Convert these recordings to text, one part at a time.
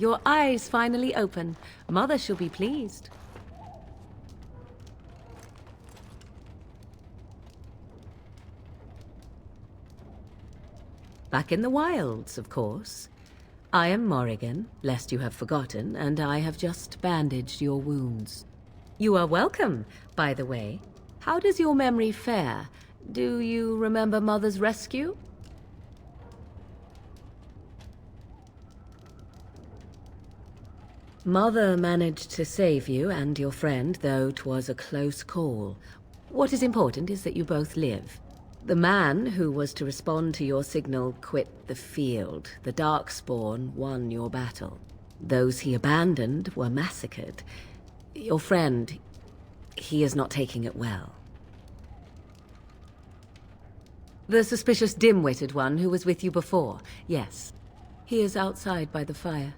your eyes finally open. Mother shall be pleased. Back in the wilds, of course. I am Morrigan, lest you have forgotten, and I have just bandaged your wounds. You are welcome, by the way. How does your memory fare? Do you remember Mother's rescue? Mother managed to save you and your friend, though 'twas a close call. What is important is that you both live. The man who was to respond to your signal quit the field. The Darkspawn won your battle. Those he abandoned were massacred. Your friend, he is not taking it well. The suspicious dim-witted one who was with you before, yes. He is outside by the fire.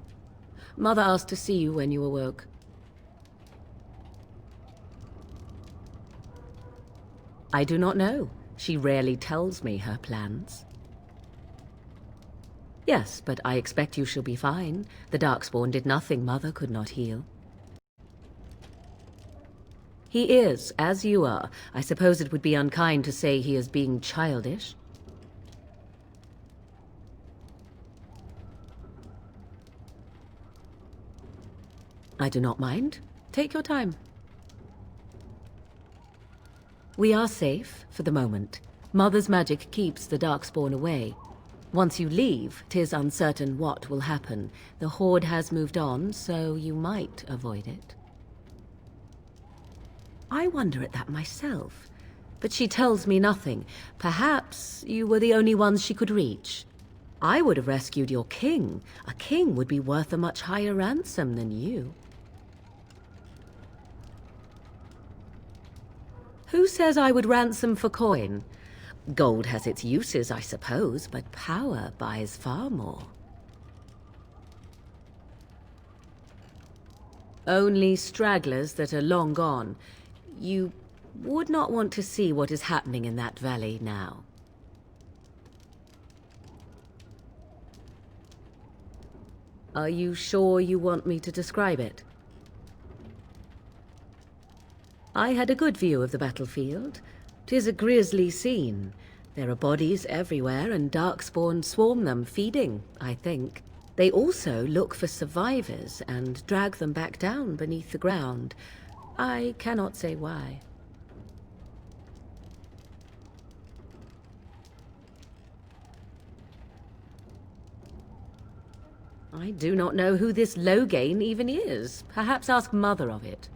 Mother asked to see you when you awoke. I do not know. She rarely tells me her plans. Yes, but I expect you shall be fine. The Darkspawn did nothing Mother could not heal. He is, as you are. I suppose it would be unkind to say he is being childish. I do not mind. Take your time. We are safe, for the moment. Mother's magic keeps the Darkspawn away. Once you leave, 'tis uncertain what will happen. The Horde has moved on, so you might avoid it. I wonder at that myself. But she tells me nothing. Perhaps you were the only ones she could reach. I would have rescued your king. A king would be worth a much higher ransom than you. Who says I would ransom for coin? Gold has its uses, I suppose, but power buys far more. Only stragglers that are long gone. You would not want to see what is happening in that valley now. Are you sure you want me to describe it? I had a good view of the battlefield. 'Tis a grisly scene. There are bodies everywhere, and Darkspawn swarm them, feeding, I think. They also look for survivors and drag them back down beneath the ground. I cannot say why. I do not know who this Loghain even is. Perhaps ask Mother of it.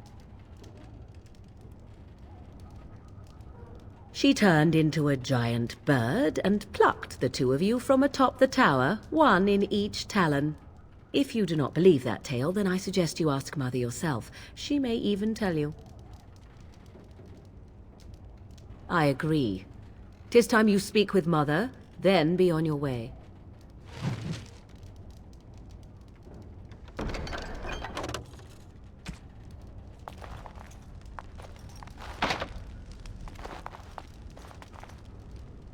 She turned into a giant bird and plucked the two of you from atop the tower, one in each talon. If you do not believe that tale, then I suggest you ask Mother yourself. She may even tell you. I agree. 'Tis time you speak with Mother, then be on your way.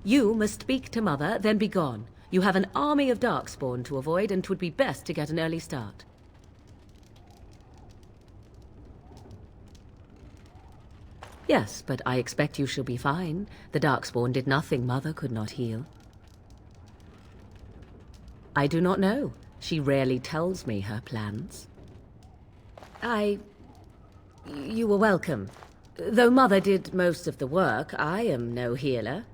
You must speak to Mother, then be gone. You have an army of Darkspawn to avoid, and 'twould be best to get an early start. Yes, but I expect you shall be fine. The Darkspawn did nothing Mother could not heal. I do not know. She rarely tells me her plans. You were welcome. Though Mother did most of the work, I am no healer.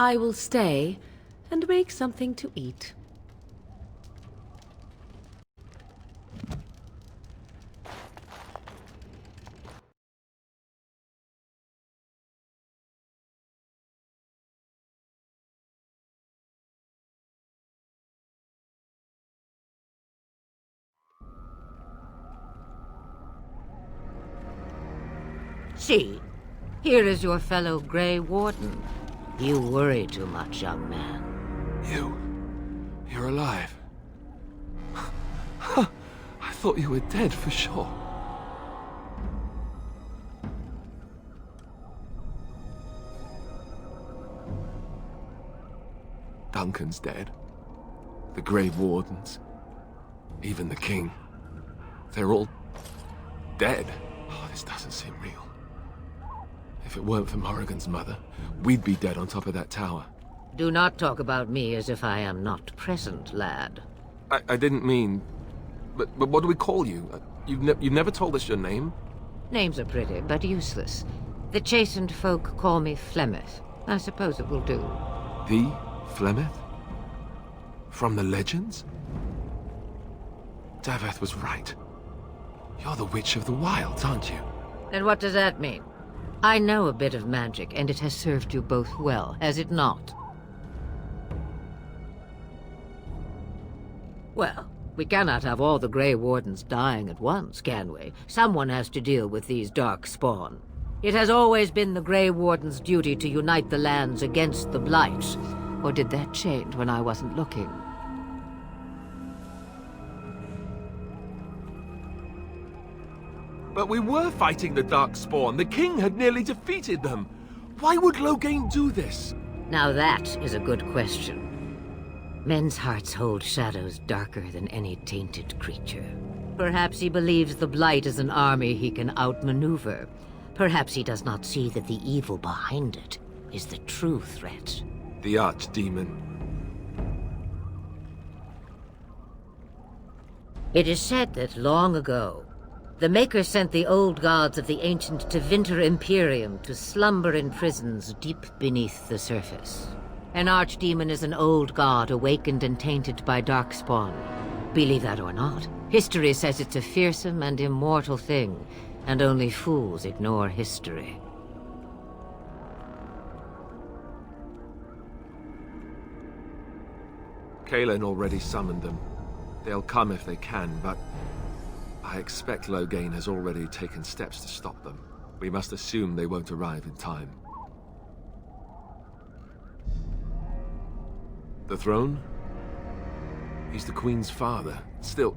I will stay and make something to eat. See, here is your fellow Grey Warden. You worry too much, young man. You're alive. I thought you were dead for sure. Duncan's dead. The Grey Wardens. Even the king. They're all dead. Oh, this doesn't seem real. If it weren't for Morrigan's mother, we'd be dead on top of that tower. Do not talk about me as if I am not present, lad. I didn't mean... But what do we call you? You've never told us your name? Names are pretty, but useless. The chastened folk call me Flemeth. I suppose it will do. The Flemeth? From the legends? Daveth was right. You're the Witch of the Wilds, aren't you? And what does that mean? I know a bit of magic, and it has served you both well, has it not? Well, we cannot have all the Grey Wardens dying at once, can we? Someone has to deal with these dark spawn. It has always been the Grey Warden's duty to unite the lands against the Blight. Or did that change when I wasn't looking? But we were fighting the Darkspawn. The king had nearly defeated them. Why would Loghain do this? Now that is a good question. Men's hearts hold shadows darker than any tainted creature. Perhaps he believes the Blight is an army he can outmaneuver. Perhaps he does not see that the evil behind it is the true threat. The Archdemon. It is said that long ago, the Maker sent the old gods of the ancient Tevinter Imperium to slumber in prisons deep beneath the surface. An archdemon is an old god awakened and tainted by darkspawn. Believe that or not, history says it's a fearsome and immortal thing, and only fools ignore history. Kaelin already summoned them. They'll come if they can, but I expect Loghain has already taken steps to stop them. We must assume they won't arrive in time. The throne? He's the Queen's father. Still,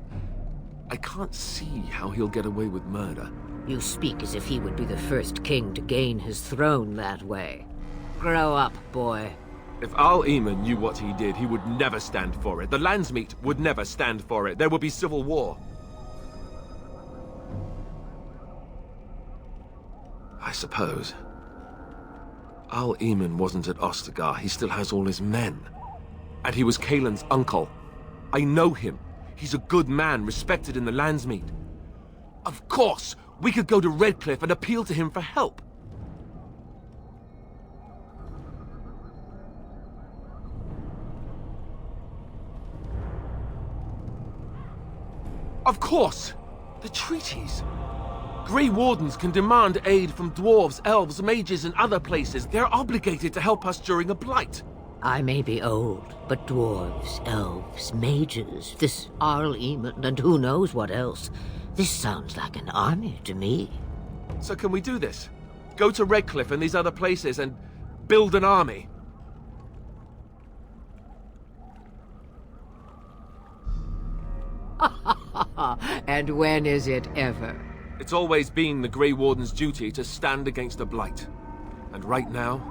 I can't see how he'll get away with murder. You speak as if he would be the first king to gain his throne that way. Grow up, boy. If Al-Eamon knew what he did, he would never stand for it. The Landsmeet would never stand for it. There would be civil war. I suppose. Al-Eamon wasn't at Ostargar. He still has all his men. And he was Kaelin's uncle. I know him. He's a good man, respected in the Landsmeet. Of course, we could go to Redcliffe and appeal to him for help. Of course! The treaties! Grey Wardens can demand aid from dwarves, elves, mages, and other places. They're obligated to help us during a blight. I may be old, but dwarves, elves, mages, this Al-Eamon, and who knows what else. This sounds like an army to me. So can we do this? Go to Redcliffe and these other places and build an army? And when is it ever? It's always been the Grey Warden's duty to stand against the Blight. And right now,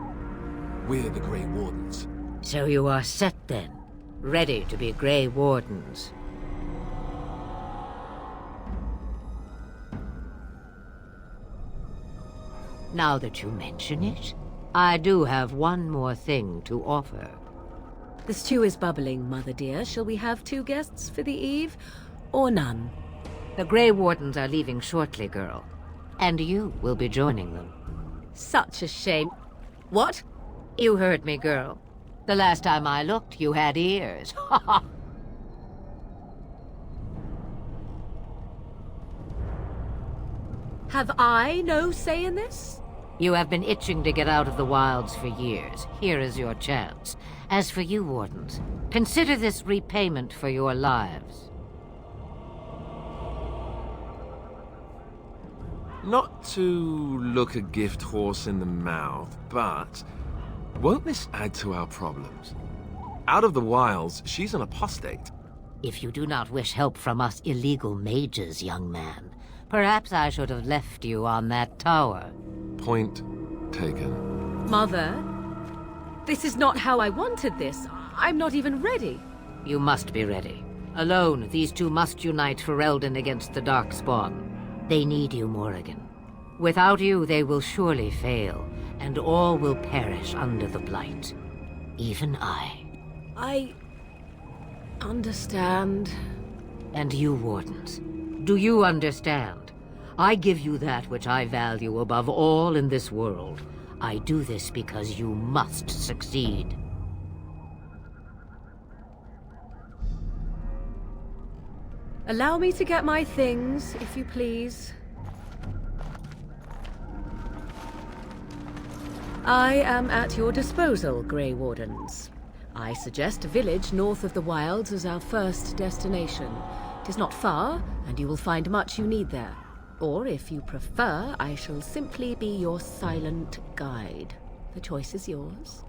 we're the Grey Wardens. So you are set then, ready to be Grey Wardens. Now that you mention it, I do have one more thing to offer. The stew is bubbling, Mother dear. Shall we have 2 guests for the eve, or none? The Grey Wardens are leaving shortly, girl. And you will be joining them. Such a shame. What? You heard me, girl. The last time I looked, you had ears. Have I no say in this? You have been itching to get out of the wilds for years. Here is your chance. As for you, Wardens, consider this repayment for your lives. Not to look a gift horse in the mouth, but won't this add to our problems? Out of the wilds, she's an apostate. If you do not wish help from us illegal mages, young man, perhaps I should have left you on that tower. Point taken. Mother, this is not how I wanted this. I'm not even ready. You must be ready. Alone, these two must unite for Eldon against the Darkspawn. They need you, Morrigan. Without you, they will surely fail, and all will perish under the Blight. Even I. I understand. And you, Wardens. Do you understand? I give you that which I value above all in this world. I do this because you must succeed. Allow me to get my things, if you please. I am at your disposal, Grey Wardens. I suggest a village north of the Wilds as our first destination. It is not far, and you will find much you need there. Or, if you prefer, I shall simply be your silent guide. The choice is yours.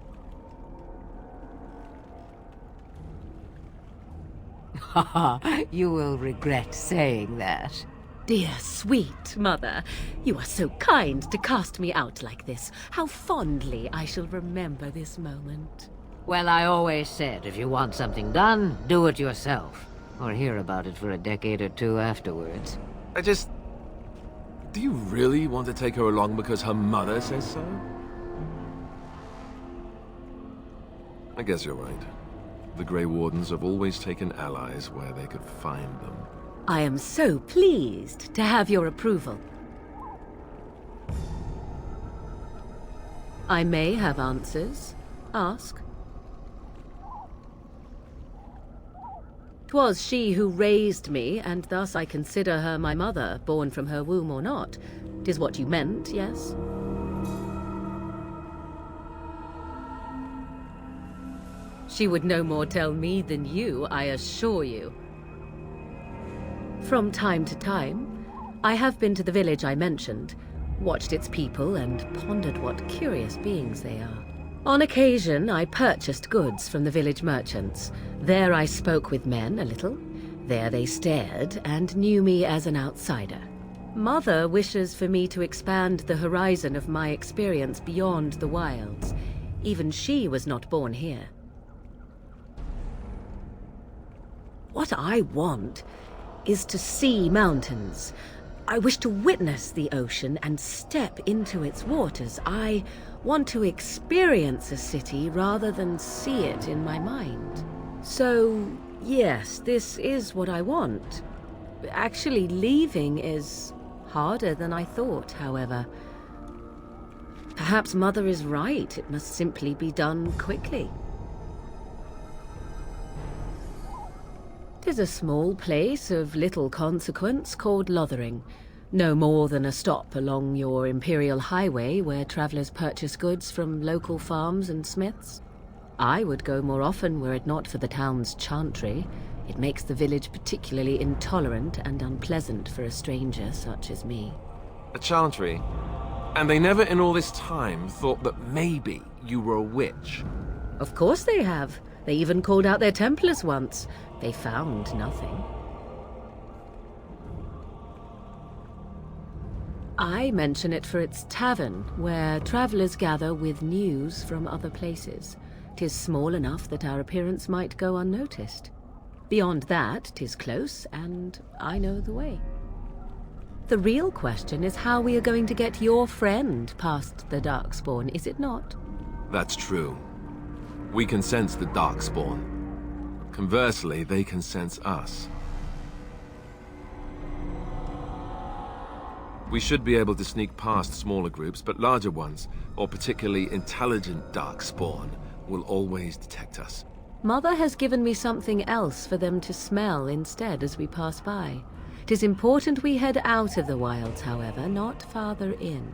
Haha, you will regret saying that. Dear, sweet mother, you are so kind to cast me out like this. How fondly I shall remember this moment. Well, I always said, if you want something done, do it yourself. Or hear about it for a decade or two afterwards. Do you really want to take her along because her mother says so? I guess you're right. The Grey Wardens have always taken allies where they could find them. I am so pleased to have your approval. I may have answers. Ask. 'Twas she who raised me, and thus I consider her my mother, born from her womb or not. 'Tis what you meant, yes? She would no more tell me than you, I assure you. From time to time, I have been to the village I mentioned, watched its people, and pondered what curious beings they are. On occasion, I purchased goods from the village merchants. There I spoke with men a little. There they stared and knew me as an outsider. Mother wishes for me to expand the horizon of my experience beyond the wilds. Even she was not born here. What I want is to see mountains. I wish to witness the ocean and step into its waters. I want to experience a city rather than see it in my mind. So, yes, this is what I want. Actually, leaving is harder than I thought, however. Perhaps Mother is right. It must simply be done quickly. 'Tis a small place of little consequence called Lothering. No more than a stop along your Imperial Highway where travelers purchase goods from local farms and smiths. I would go more often were it not for the town's chantry. It makes the village particularly intolerant and unpleasant for a stranger such as me. A chantry? And they never in all this time thought that maybe you were a witch? Of course they have. They even called out their Templars once. They found nothing. I mention it for its tavern, where travelers gather with news from other places. 'Tis small enough that our appearance might go unnoticed. Beyond that, 'tis close, and I know the way. The real question is how we are going to get your friend past the Darkspawn, is it not? That's true. We can sense the Darkspawn. Conversely, they can sense us. We should be able to sneak past smaller groups, but larger ones, or particularly intelligent Darkspawn, will always detect us. Mother has given me something else for them to smell instead as we pass by. It is important we head out of the wilds, however, not farther in.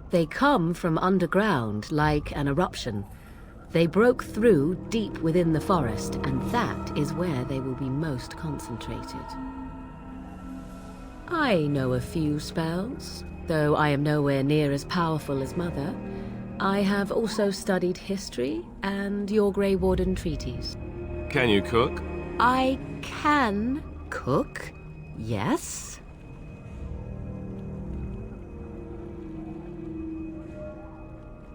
They come from underground, like an eruption. They broke through deep within the forest, and that is where they will be most concentrated. I know a few spells, though I am nowhere near as powerful as Mother. I have also studied history and your Grey Warden treaties. Can you cook? I can cook, yes.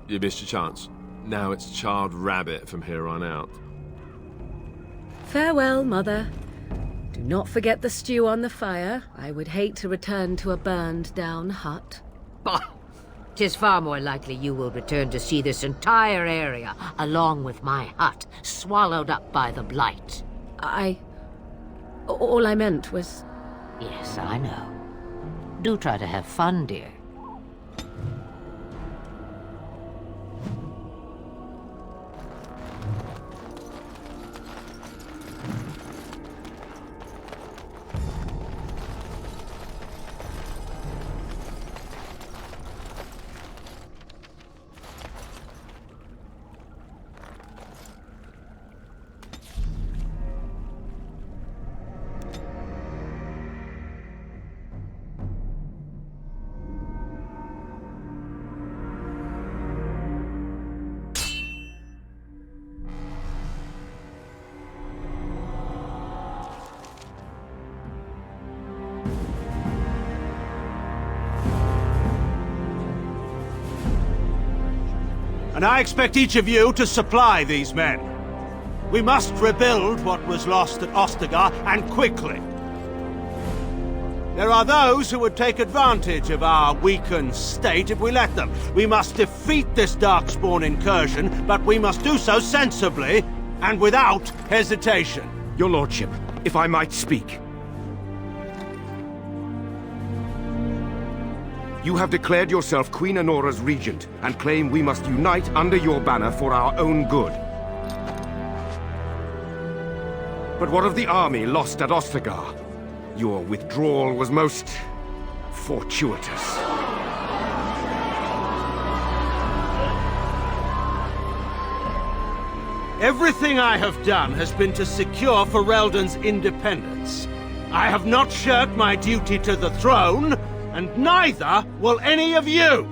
You missed your chance. Now it's charred rabbit from here on out. Farewell, Mother. Do not forget the stew on the fire. I would hate to return to a burned-down hut. Bah! 'Tis far more likely you will return to see this entire area, along with my hut, swallowed up by the blight. All I meant was... Yes, I know. Do try to have fun, dear. And I expect each of you to supply these men. We must rebuild what was lost at Ostargar, and quickly. There are those who would take advantage of our weakened state if we let them. We must defeat this Darkspawn incursion, but we must do so sensibly and without hesitation. Your lordship, if I might speak. You have declared yourself Queen Honora's regent, and claim we must unite under your banner for our own good. But what of the army lost at Ostargar? Your withdrawal was most... fortuitous. Everything I have done has been to secure Ferelden's independence. I have not shirked my duty to the throne, and neither will any of you!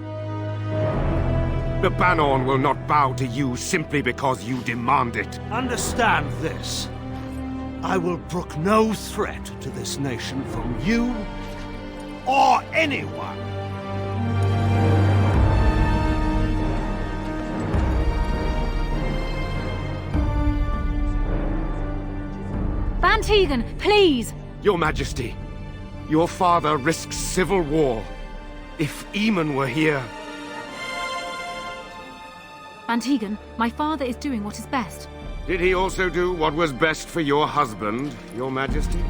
The Banorn will not bow to you simply because you demand it. Understand this. I will brook no threat to this nation from you or anyone. Bantegan, please! Your Majesty, your father risks civil war. If Eamon were here... Bantegan, my father is doing what is best. Did he also do what was best for your husband, Your Majesty?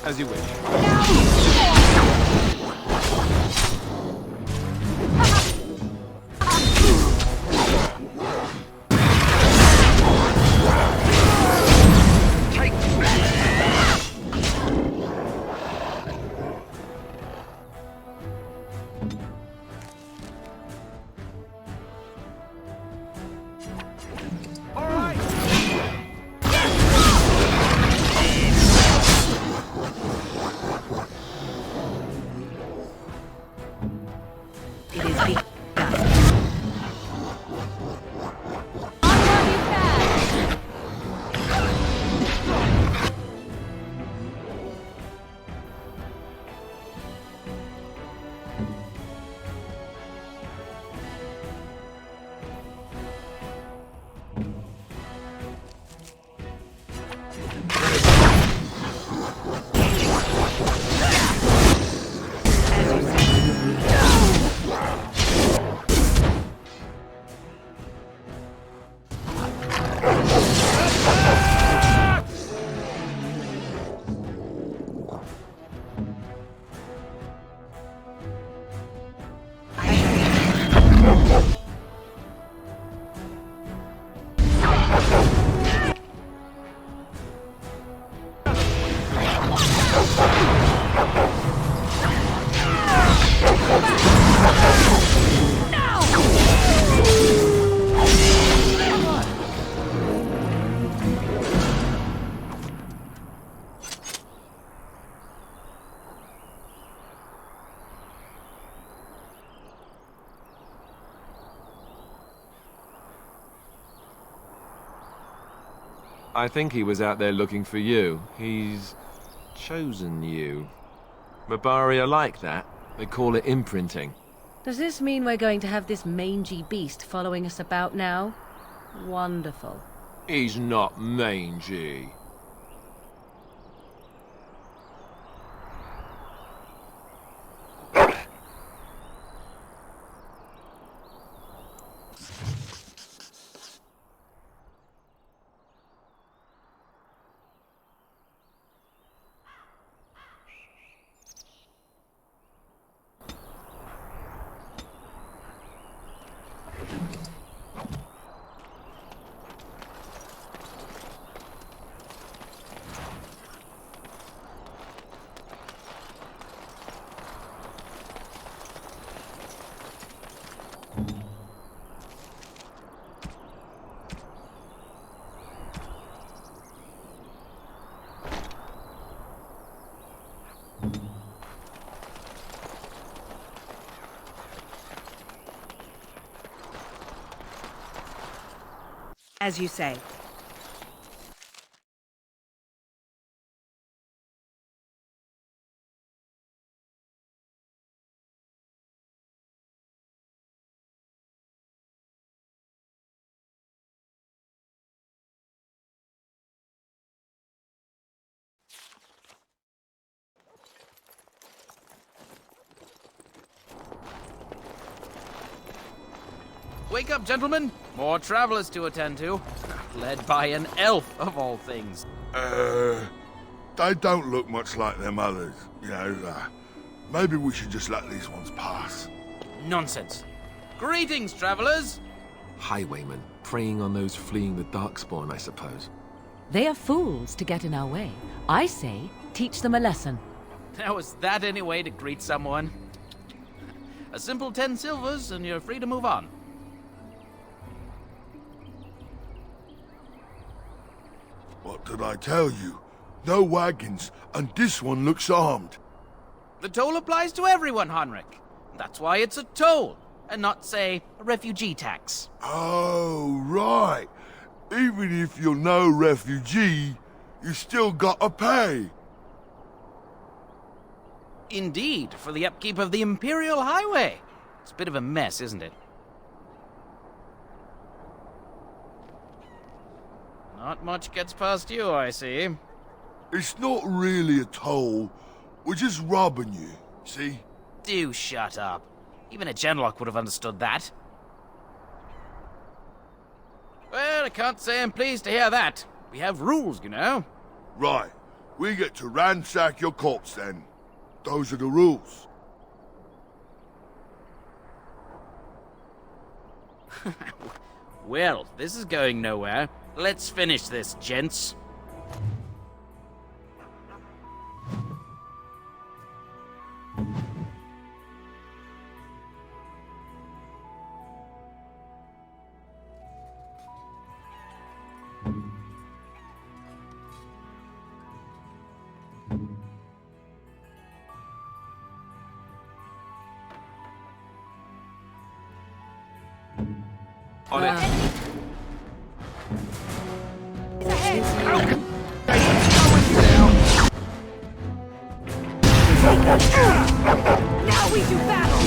As you wish. I think he was out there looking for you. He's chosen you. Mabari are like that. They call it imprinting. Does this mean we're going to have this mangy beast following us about now? Wonderful. He's not mangy. As you say. Wake up, gentlemen! More travelers to attend to. Led by an elf, of all things. They don't look much like them others, you know. Maybe we should just let these ones pass. Nonsense. Greetings, travelers! Highwaymen, preying on those fleeing the Darkspawn, I suppose. They are fools to get in our way. I say, teach them a lesson. Now, is that any way to greet someone? A simple 10 silvers, and you're free to move on. What did I tell you? No wagons, and this one looks armed. The toll applies to everyone, Heinrich. That's why it's a toll, and not, say, a refugee tax. Oh, right. Even if you're no refugee, you still gotta pay. Indeed, for the upkeep of the Imperial Highway. It's a bit of a mess, isn't it? Not much gets past you, I see. It's not really a toll. We're just robbing you, see? Do shut up. Even a Genlock would have understood that. Well, I can't say I'm pleased to hear that. We have rules, you know. Right. We get to ransack your corpse then. Those are the rules. Well, this is going nowhere. Let's finish this, gents. On it. Now we do battle!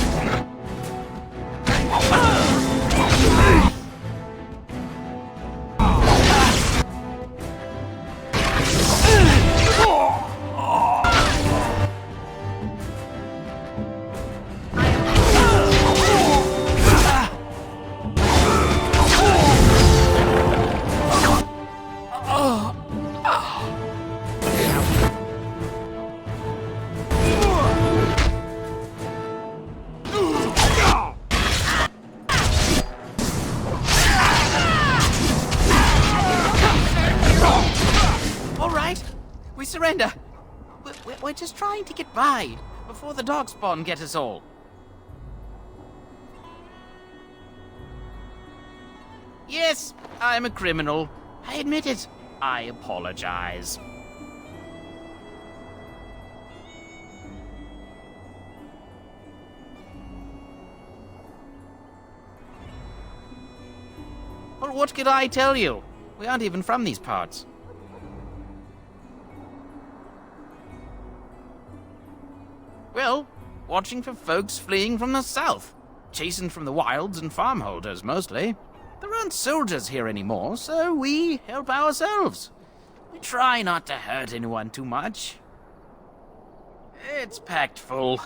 Surrender! We're just trying to get by before the darkspawn get us all. Yes, I'm a criminal. I admit it. I apologize. Well, what could I tell you? We aren't even from these parts. Well, watching for folks fleeing from the south. Chasing from the wilds and farmholders, mostly. There aren't soldiers here anymore, so we help ourselves. We try not to hurt anyone too much. It's packed full.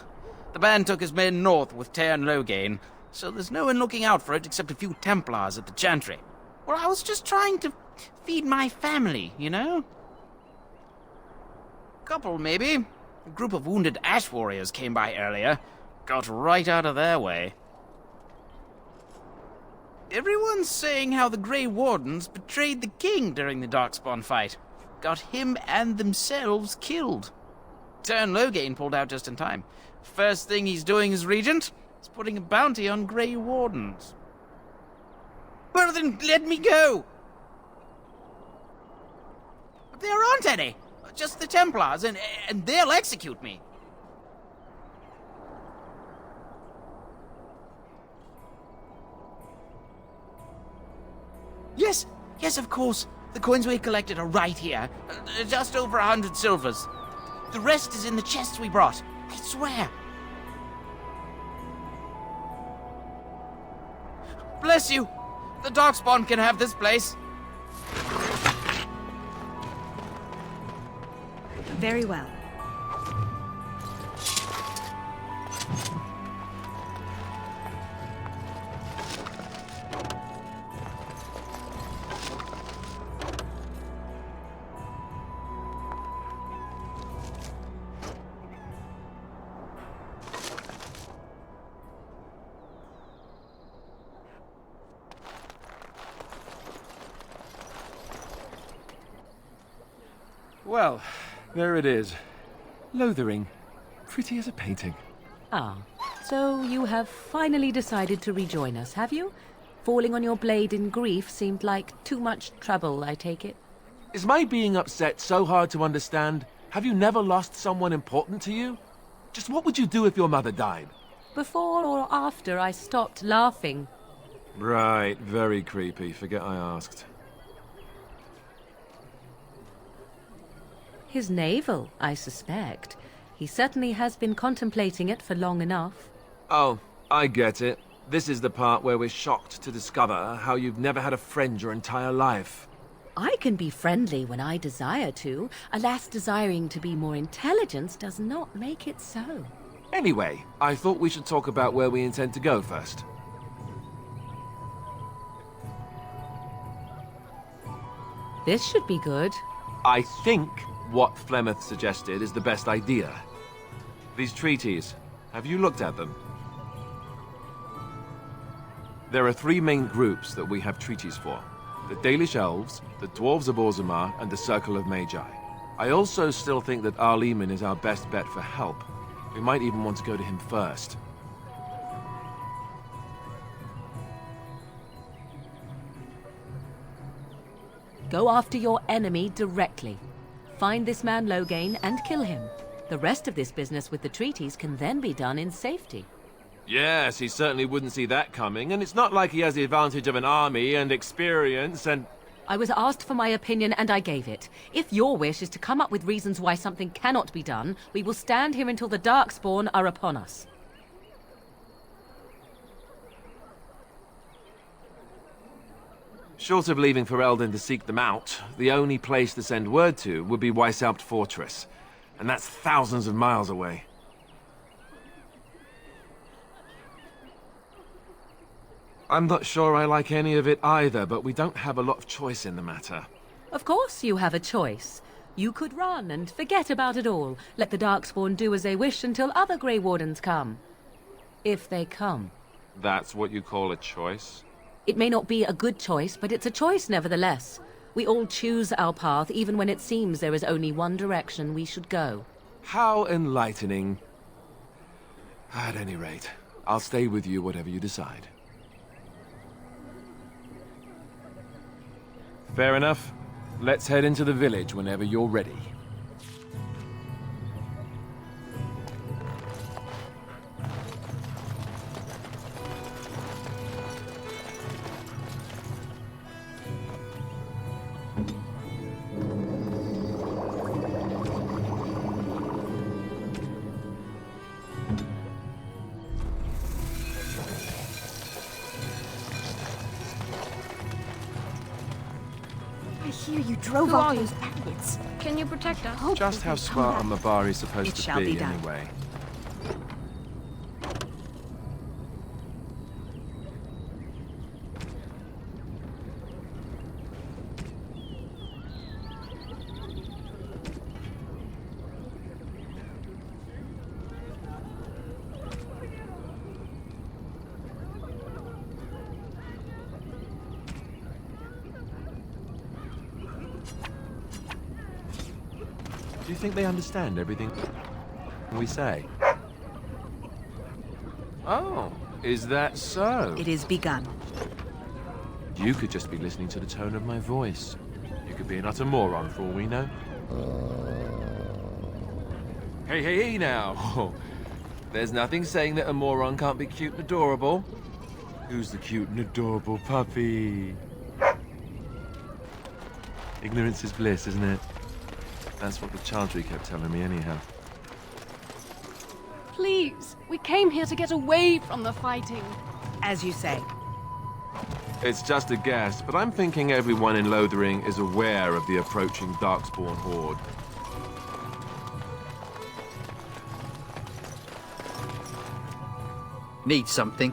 The band took his men north with Tairn Loghain, so there's no one looking out for it except a few Templars at the Chantry. Well, I was just trying to feed my family, you know? Couple, maybe. A group of wounded ash warriors came by earlier. Got right out of their way. Everyone's saying how the Grey Wardens betrayed the king during the Darkspawn fight. Got him and themselves killed. Tairn Loghain pulled out just in time. First thing he's doing as regent is putting a bounty on Grey Wardens. Well then, let me go! But there aren't any! Just the Templars, and they'll execute me. Yes, of course. The coins we collected are right here. Just over 100 silvers. The rest is in the chests we brought. I swear. Bless you. The Darkspawn can have this place. Very well. Well, there it is. Lothering. Pretty as a painting. Ah, so you have finally decided to rejoin us, have you? Falling on your blade in grief seemed like too much trouble, I take it. Is my being upset so hard to understand? Have you never lost someone important to you? Just what would you do if your mother died? Before or after I stopped laughing. Right, very creepy. Forget I asked. His navel, I suspect. He certainly has been contemplating it for long enough. Oh, I get it. This is the part where we're shocked to discover how you've never had a friend your entire life. I can be friendly when I desire to. Alas, desiring to be more intelligent does not make it so. Anyway, I thought we should talk about where we intend to go first. This should be good. I think what Flemeth suggested is the best idea. These treaties, have you looked at them? There are 3 main groups that we have treaties for. The Dalish Elves, the Dwarves of Orzammar, and the Circle of Magi. I also still think that Arleman is our best bet for help. We might even want to go to him first. Go after your enemy directly. Find this man Loghain and kill him. The rest of this business with the treaties can then be done in safety. Yes, he certainly wouldn't see that coming, and it's not like he has the advantage of an army and experience and... I was asked for my opinion and I gave it. If your wish is to come up with reasons why something cannot be done, we will stand here until the Darkspawn are upon us. Short of leaving for Eldon to seek them out, the only place to send word to would be Weishaupt Fortress. And that's thousands of miles away. I'm not sure I like any of it either, but we don't have a lot of choice in the matter. Of course you have a choice. You could run and forget about it all. Let the Darkspawn do as they wish until other Grey Wardens come. If they come. That's what you call a choice? It may not be a good choice, but it's a choice nevertheless. We all choose our path, even when it seems there is only one direction we should go. How enlightening. At any rate, I'll stay with you whatever you decide. Fair enough. Let's head into the village whenever you're ready. I hear you drove off those bandits. Can you protect us? Just how smart a Mabari is supposed It to shall be be, done. anyway. Do you think they understand everything we say? Oh, is that so? It is begun. You could just be listening to the tone of my voice. You could be an utter moron for all we know. Hey now! There's nothing saying that a moron can't be cute and adorable. Who's the cute and adorable puppy? Ignorance is bliss, isn't it? That's what the Childry kept telling me anyhow. Please, we came here to get away from the fighting. As you say. It's just a guess, but I'm thinking everyone in Lothering is aware of the approaching Darkspawn horde. Need something?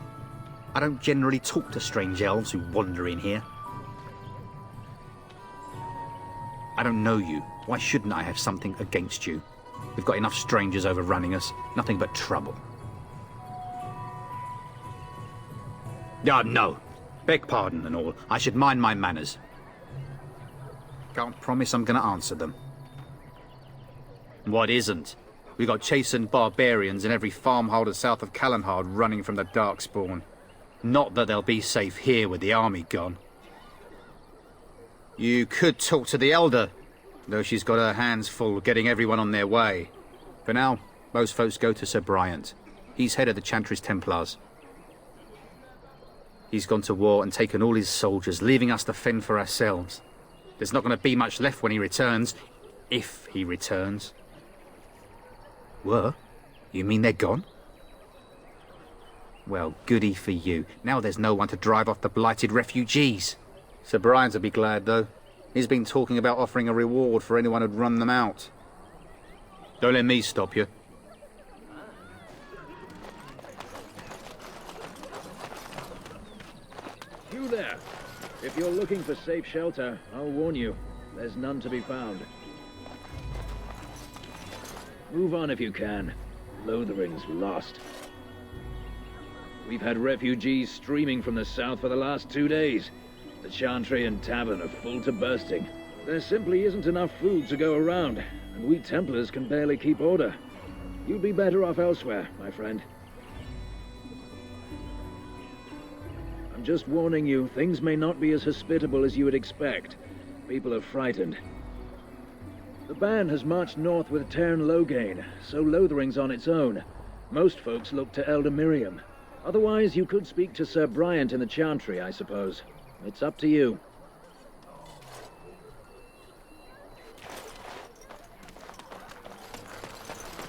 I don't generally talk to strange elves who wander in here. I don't know you. Why shouldn't I have something against you? We've got enough strangers overrunning us. Nothing but trouble. No. Beg pardon and all. I should mind my manners. Can't promise I'm going to answer them. What isn't? We got chastened barbarians in every farmholder south of Callanhard running from the Darkspawn. Not that they'll be safe here with the army gone. You could talk to the Elder, though she's got her hands full getting everyone on their way. For now, most folks go to Sir Bryant. He's head of the Chantry's Templars. He's gone to war and taken all his soldiers, leaving us to fend for ourselves. There's not going to be much left when he returns, if he returns. What? You mean they're gone? Well, goody for you. Now there's no one to drive off the blighted refugees. Sir Brian's will be glad, though. He's been talking about offering a reward for anyone who'd run them out. Don't let me stop you. You there. If you're looking for safe shelter, I'll warn you. There's none to be found. Move on if you can. Lothering's lost. We've had refugees streaming from the south for the last 2 days. The Chantry and Tavern are full to bursting. There simply isn't enough food to go around, and we Templars can barely keep order. You'd be better off elsewhere, my friend. I'm just warning you, things may not be as hospitable as you would expect. People are frightened. The band has marched north with Cairn Logain, so Lothering's on its own. Most folks look to Elder Miriam. Otherwise, you could speak to Sir Bryant in the Chantry, I suppose. It's up to you.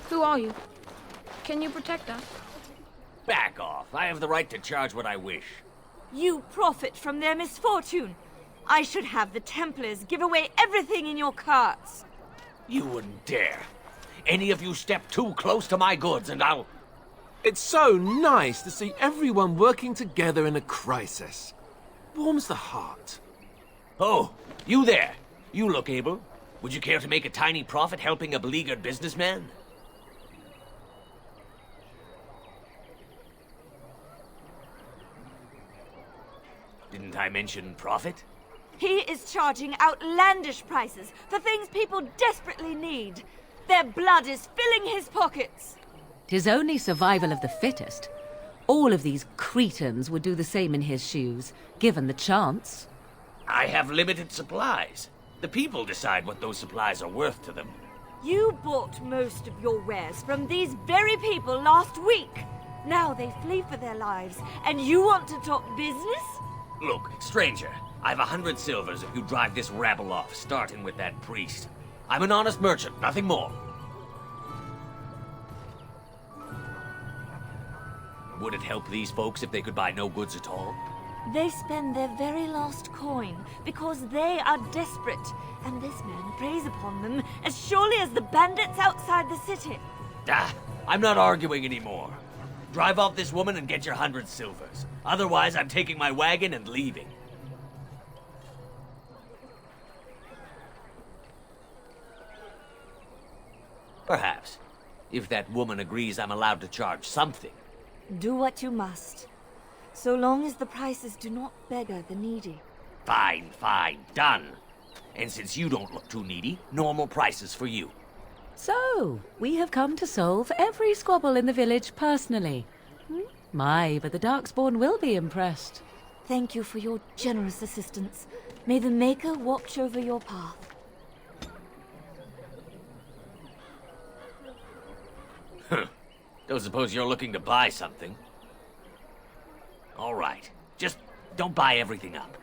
Who are you? Can you protect us? Back off. I have the right to charge what I wish. You profit from their misfortune. I should have the Templars give away everything in your carts. You wouldn't dare. Any of you step too close to my goods and I'll... It's so nice to see everyone working together in a crisis. Warms the heart. Oh, you there. You look able. Would you care to make a tiny profit helping a beleaguered businessman? Didn't I mention profit? He is charging outlandish prices for things people desperately need. Their blood is filling his pockets. 'Tis only survival of the fittest. All of these cretins would do the same in his shoes, given the chance. I have limited supplies. The people decide what those supplies are worth to them. You bought most of your wares from these very people last week. Now they flee for their lives, and you want to talk business? Look, stranger, I've 100 silvers if you drive this rabble off, starting with that priest. I'm an honest merchant, nothing more. Would it help these folks if they could buy no goods at all? They spend their very last coin because they are desperate, and this man preys upon them as surely as the bandits outside the city. Ah, I'm not arguing anymore. Drive off this woman and get your 100 silvers. Otherwise, I'm taking my wagon and leaving. Perhaps. If that woman agrees I'm allowed to charge something. Do what you must, so long as the prices do not beggar the needy. Fine, fine, done. And since you don't look too needy, normal prices for you. So, we have come to solve every squabble in the village personally. My, but the Darkspawn will be impressed. Thank you for your generous assistance. May the Maker watch over your path. Don't suppose you're looking to buy something? All right. Just don't buy everything up.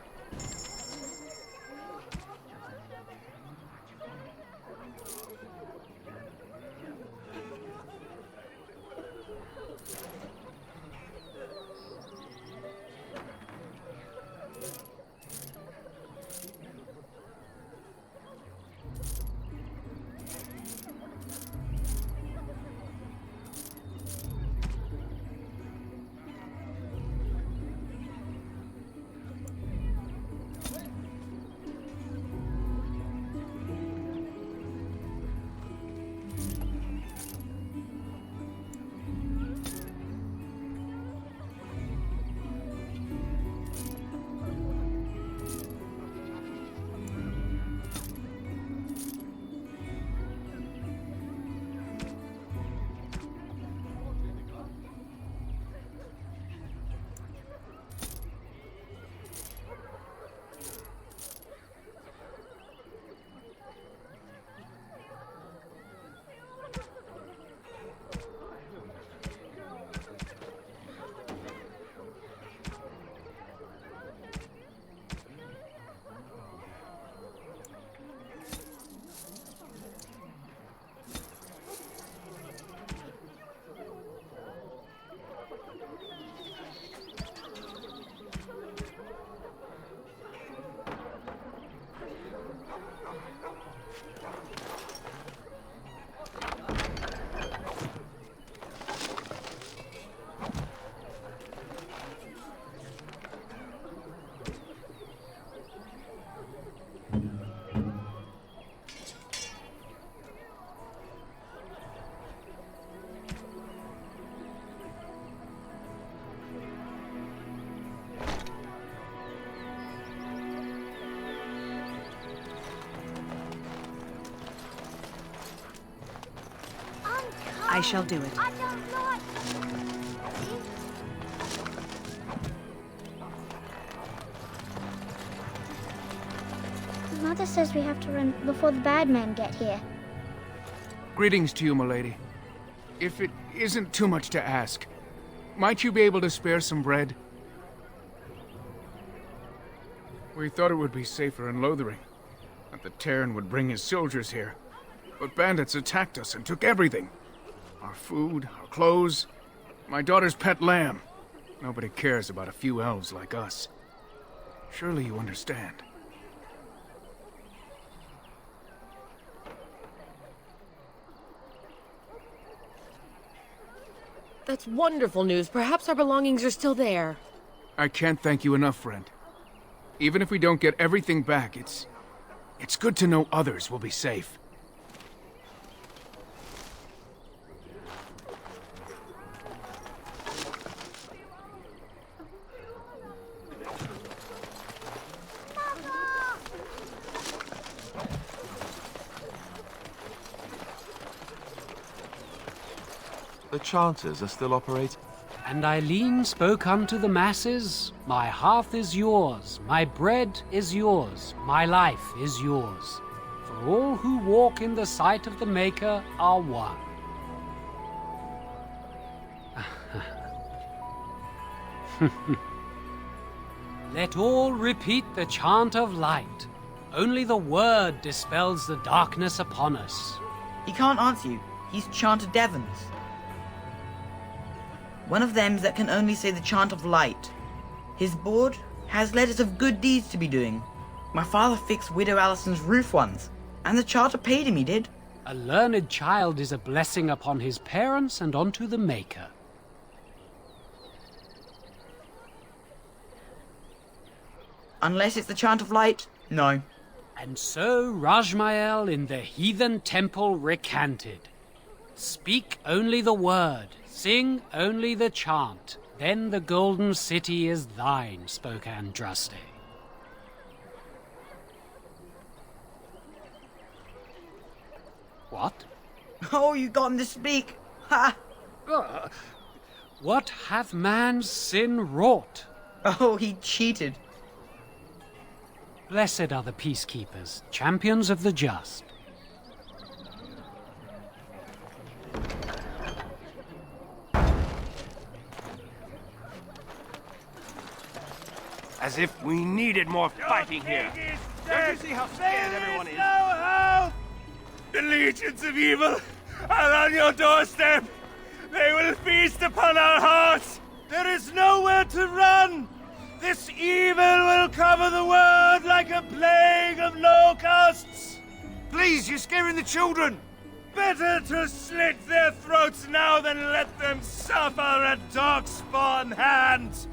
I shall do it. Mother says we have to run before the bad men get here. Greetings to you, milady. If it isn't too much to ask, might you be able to spare some bread? We thought it would be safer in Lothering, that the Terran would bring his soldiers here. But bandits attacked us and took everything. Our food, our clothes, my daughter's pet lamb. Nobody cares about a few elves like us. Surely you understand. That's wonderful news. Perhaps our belongings are still there. I can't thank you enough, friend. Even if we don't get everything back, it's good to know others will be safe. The chanters are still operating. And Eileen spoke unto the masses, my hearth is yours, my bread is yours, my life is yours. For all who walk in the sight of the Maker are one. Let all repeat the chant of light. Only the word dispels the darkness upon us. He can't answer you. He's chanted Devons. One of them that can only say the chant of light. His board has letters of good deeds to be doing. My father fixed Widow Allison's roof once, and the charter paid him, he did. A learned child is a blessing upon his parents and onto the Maker. Unless it's the chant of light, no. And so Rajmael in the heathen temple recanted. Speak only the word, sing only the chant, then the golden city is thine, spoke Andraste. What? Oh, you got him to speak! Ha! What hath man's sin wrought? Oh, he cheated. Blessed are the peacekeepers, champions of the just. As if we needed more fighting here. Don't you see how scared everyone is? No hope! The legions of evil are on your doorstep. They will feast upon our hearts. There is nowhere to run. This evil will cover the world like a plague of locusts. Please, you're scaring the children. Better to slit their throats now than let them suffer at Darkspawn hands.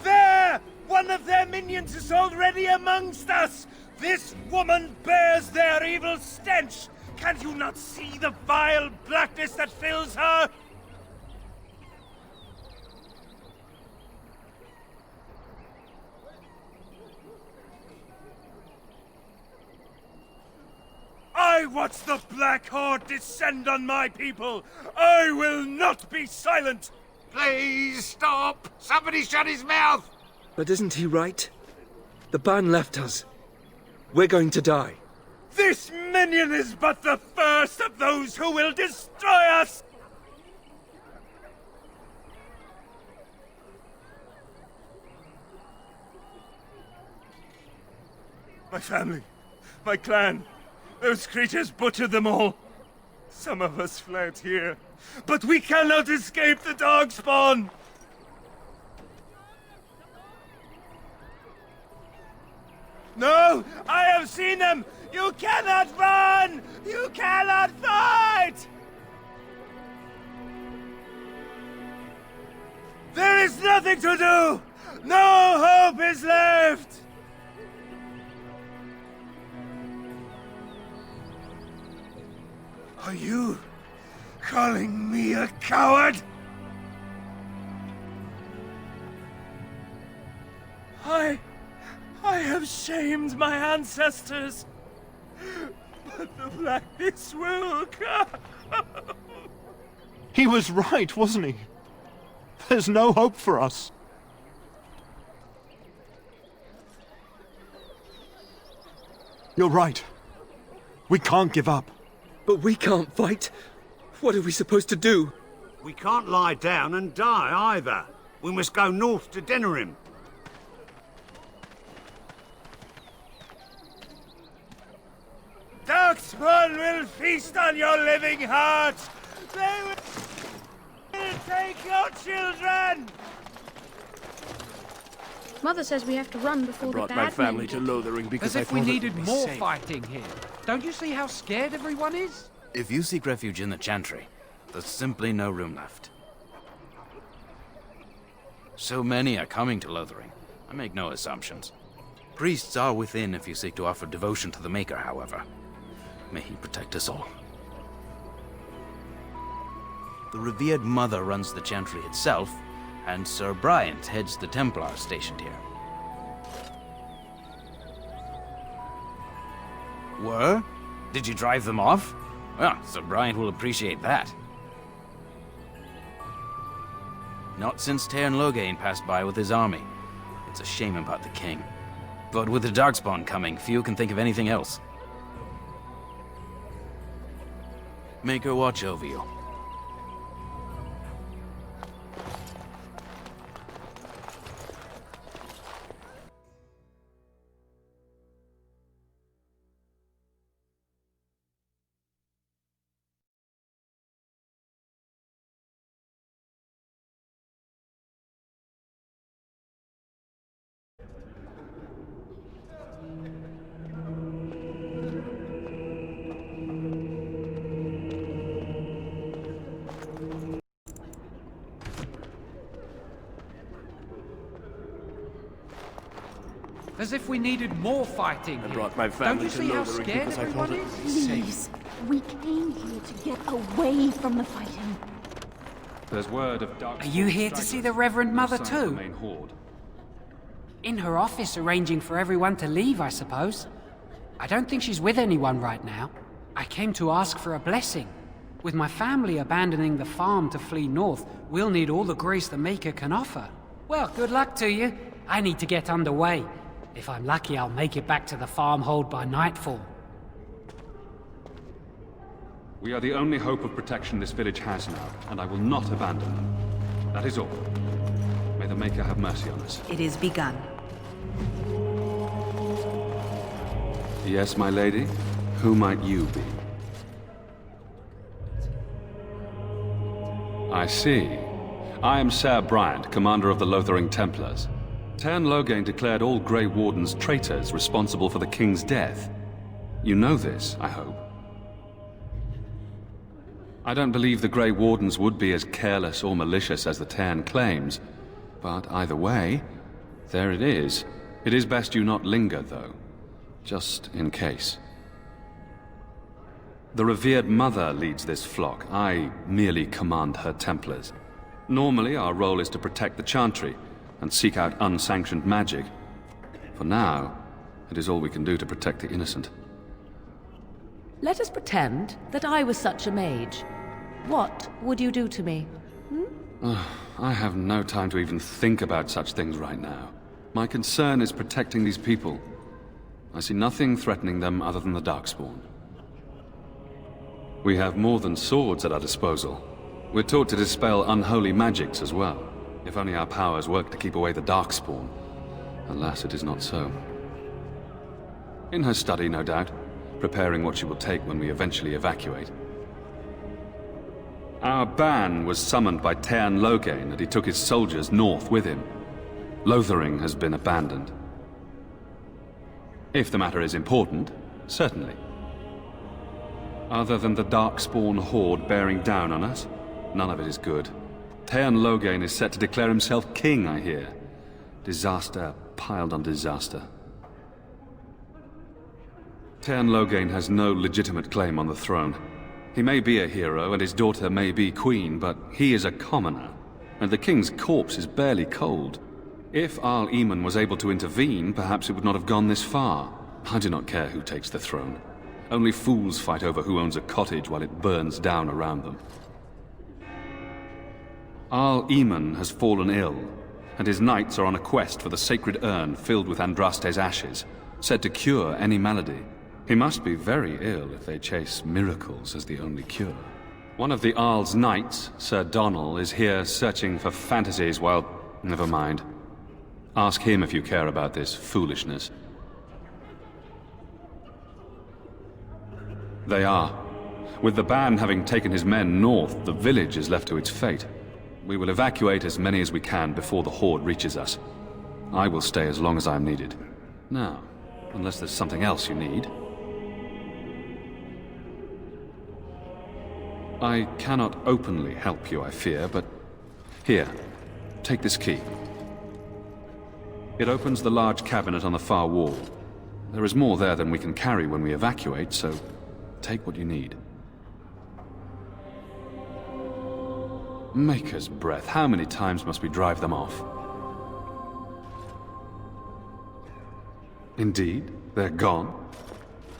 There! One of their minions is already amongst us! This woman bears their evil stench! Can you not see the vile blackness that fills her? I watch the Black Horde descend on my people! I will not be silent! Please stop! Somebody shut his mouth! But isn't he right? The ban left us. We're going to die. This minion is but the first of those who will destroy us! My family, my clan, those creatures butchered them all. Some of us fled here, but we cannot escape the Darkspawn! No! I have seen them! You cannot run! You cannot fight! There is nothing to do! No hope is left! Are you calling me a coward? I have shamed my ancestors, but the blackness will come. He was right, wasn't he? There's no hope for us. You're right. We can't give up. But we can't fight. What are we supposed to do? We can't lie down and die either. We must go north to Denerim. Darkspawn will feast on your living hearts! They will take your children! Mother says we have to run before the bad brought my family men to get Lothering because As if we needed more safe. fighting here. Don't you see how scared everyone is? If you seek refuge in the Chantry, there's simply no room left. So many are coming to Lothering. I make no assumptions. Priests are within if you seek to offer devotion to the Maker, however. May he protect us all. The revered Mother runs the Chantry itself, and Sir Bryant heads the Templars stationed here. Were? Did you drive them off? Well, Sir Bryant will appreciate that. Not since Tairn Loghain passed by with his army. It's a shame about the king. But with the Darkspawn coming, few can think of anything else. Make her watch over you. As if we needed more fighting here. I brought my family Don't you to see how Lothering scared because I everyone thought it is? was safe. Please, we came here to get away from the fighting. There's word of Are you here to see the Reverend Mother too? In her office arranging for everyone to leave, I suppose. I don't think she's with anyone right now. I came to ask for a blessing. With my family abandoning the farm to flee north, we'll need all the grace the Maker can offer. Well, good luck to you. I need to get underway. If I'm lucky, I'll make it back to the farmhold by nightfall. We are the only hope of protection this village has now, and I will not abandon them. That is all. May the Maker have mercy on us. It is begun. Yes, my lady? Who might you be? I see. I am Sir Bryant, commander of the Lothering Templars. Tairn Loghain declared all Grey Wardens traitors responsible for the king's death. You know this, I hope. I don't believe the Grey Wardens would be as careless or malicious as the Tairn claims, but either way, there it is. It is best you not linger, though, just in case. The revered Mother leads this flock. I merely command her Templars. Normally, our role is to protect the Chantry and seek out unsanctioned magic. For now, it is all we can do to protect the innocent. Let us pretend that I was such a mage. What would you do to me? I have no time to even think about such things right now. My concern is protecting these people. I see nothing threatening them other than the Darkspawn. We have more than swords at our disposal. We're taught to dispel unholy magics as well. If only our powers work to keep away the Darkspawn. Alas, it is not so. In her study, no doubt, preparing what she will take when we eventually evacuate. Our ban was summoned by Tairn Loghain, and he took his soldiers north with him. Lothering has been abandoned. If the matter is important, certainly. Other than the Darkspawn horde bearing down on us, none of it is good. Tairn Loghain is set to declare himself king, I hear. Disaster piled on disaster. Tairn Loghain has no legitimate claim on the throne. He may be a hero, and his daughter may be queen, but he is a commoner, and the king's corpse is barely cold. If Arl Eamon was able to intervene, perhaps it would not have gone this far. I do not care who takes the throne. Only fools fight over who owns a cottage while it burns down around them. Arl Eamon has fallen ill, and his knights are on a quest for the sacred urn filled with Andraste's ashes, said to cure any malady. He must be very ill if they chase miracles as the only cure. One of the Arl's knights, Sir Donal, is here searching for fantasies while... Never mind. Ask him if you care about this foolishness. They are. With the ban having taken his men north, the village is left to its fate. We will evacuate as many as we can before the horde reaches us. I will stay as long as I am needed. Now, unless there's something else you need. I cannot openly help you, I fear, but... Here, take this key. It opens the large cabinet on the far wall. There is more there than we can carry when we evacuate, so take what you need. Maker's breath, how many times must we drive them off? Indeed, they're gone.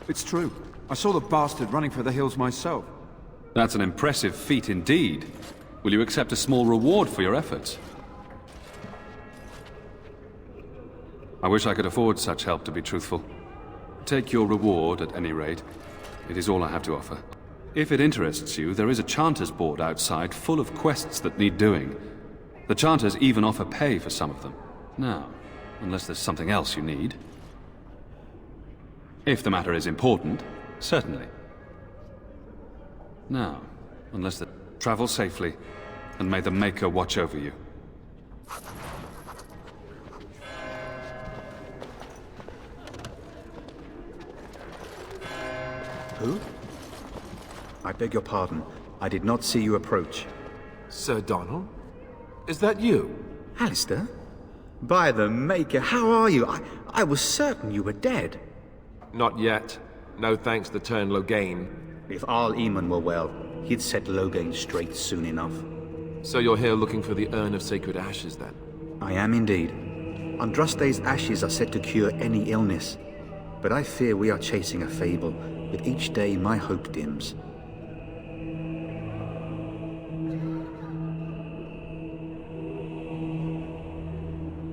It's true. I saw the bastard running for the hills myself. That's an impressive feat indeed. Will you accept a small reward for your efforts? I wish I could afford such help, to be truthful. Take your reward, at any rate. It is all I have to offer. If it interests you, there is a Chanter's board outside full of quests that need doing. The Chanters even offer pay for some of them. Now, unless there's something else you need. If the matter is important, certainly. Now, unless the... Travel safely, and may the Maker watch over you. Who? I beg your pardon. I did not see you approach. Sir Donal? Is that you? Alistair? By the Maker, how are you? I was certain you were dead. Not yet. No thanks to Turn Logain. If Arl Eamon were well, he'd set Logain straight soon enough. So you're here looking for the Urn of Sacred Ashes, then? I am indeed. Andraste's ashes are said to cure any illness. But I fear we are chasing a fable. With each day, my hope dims.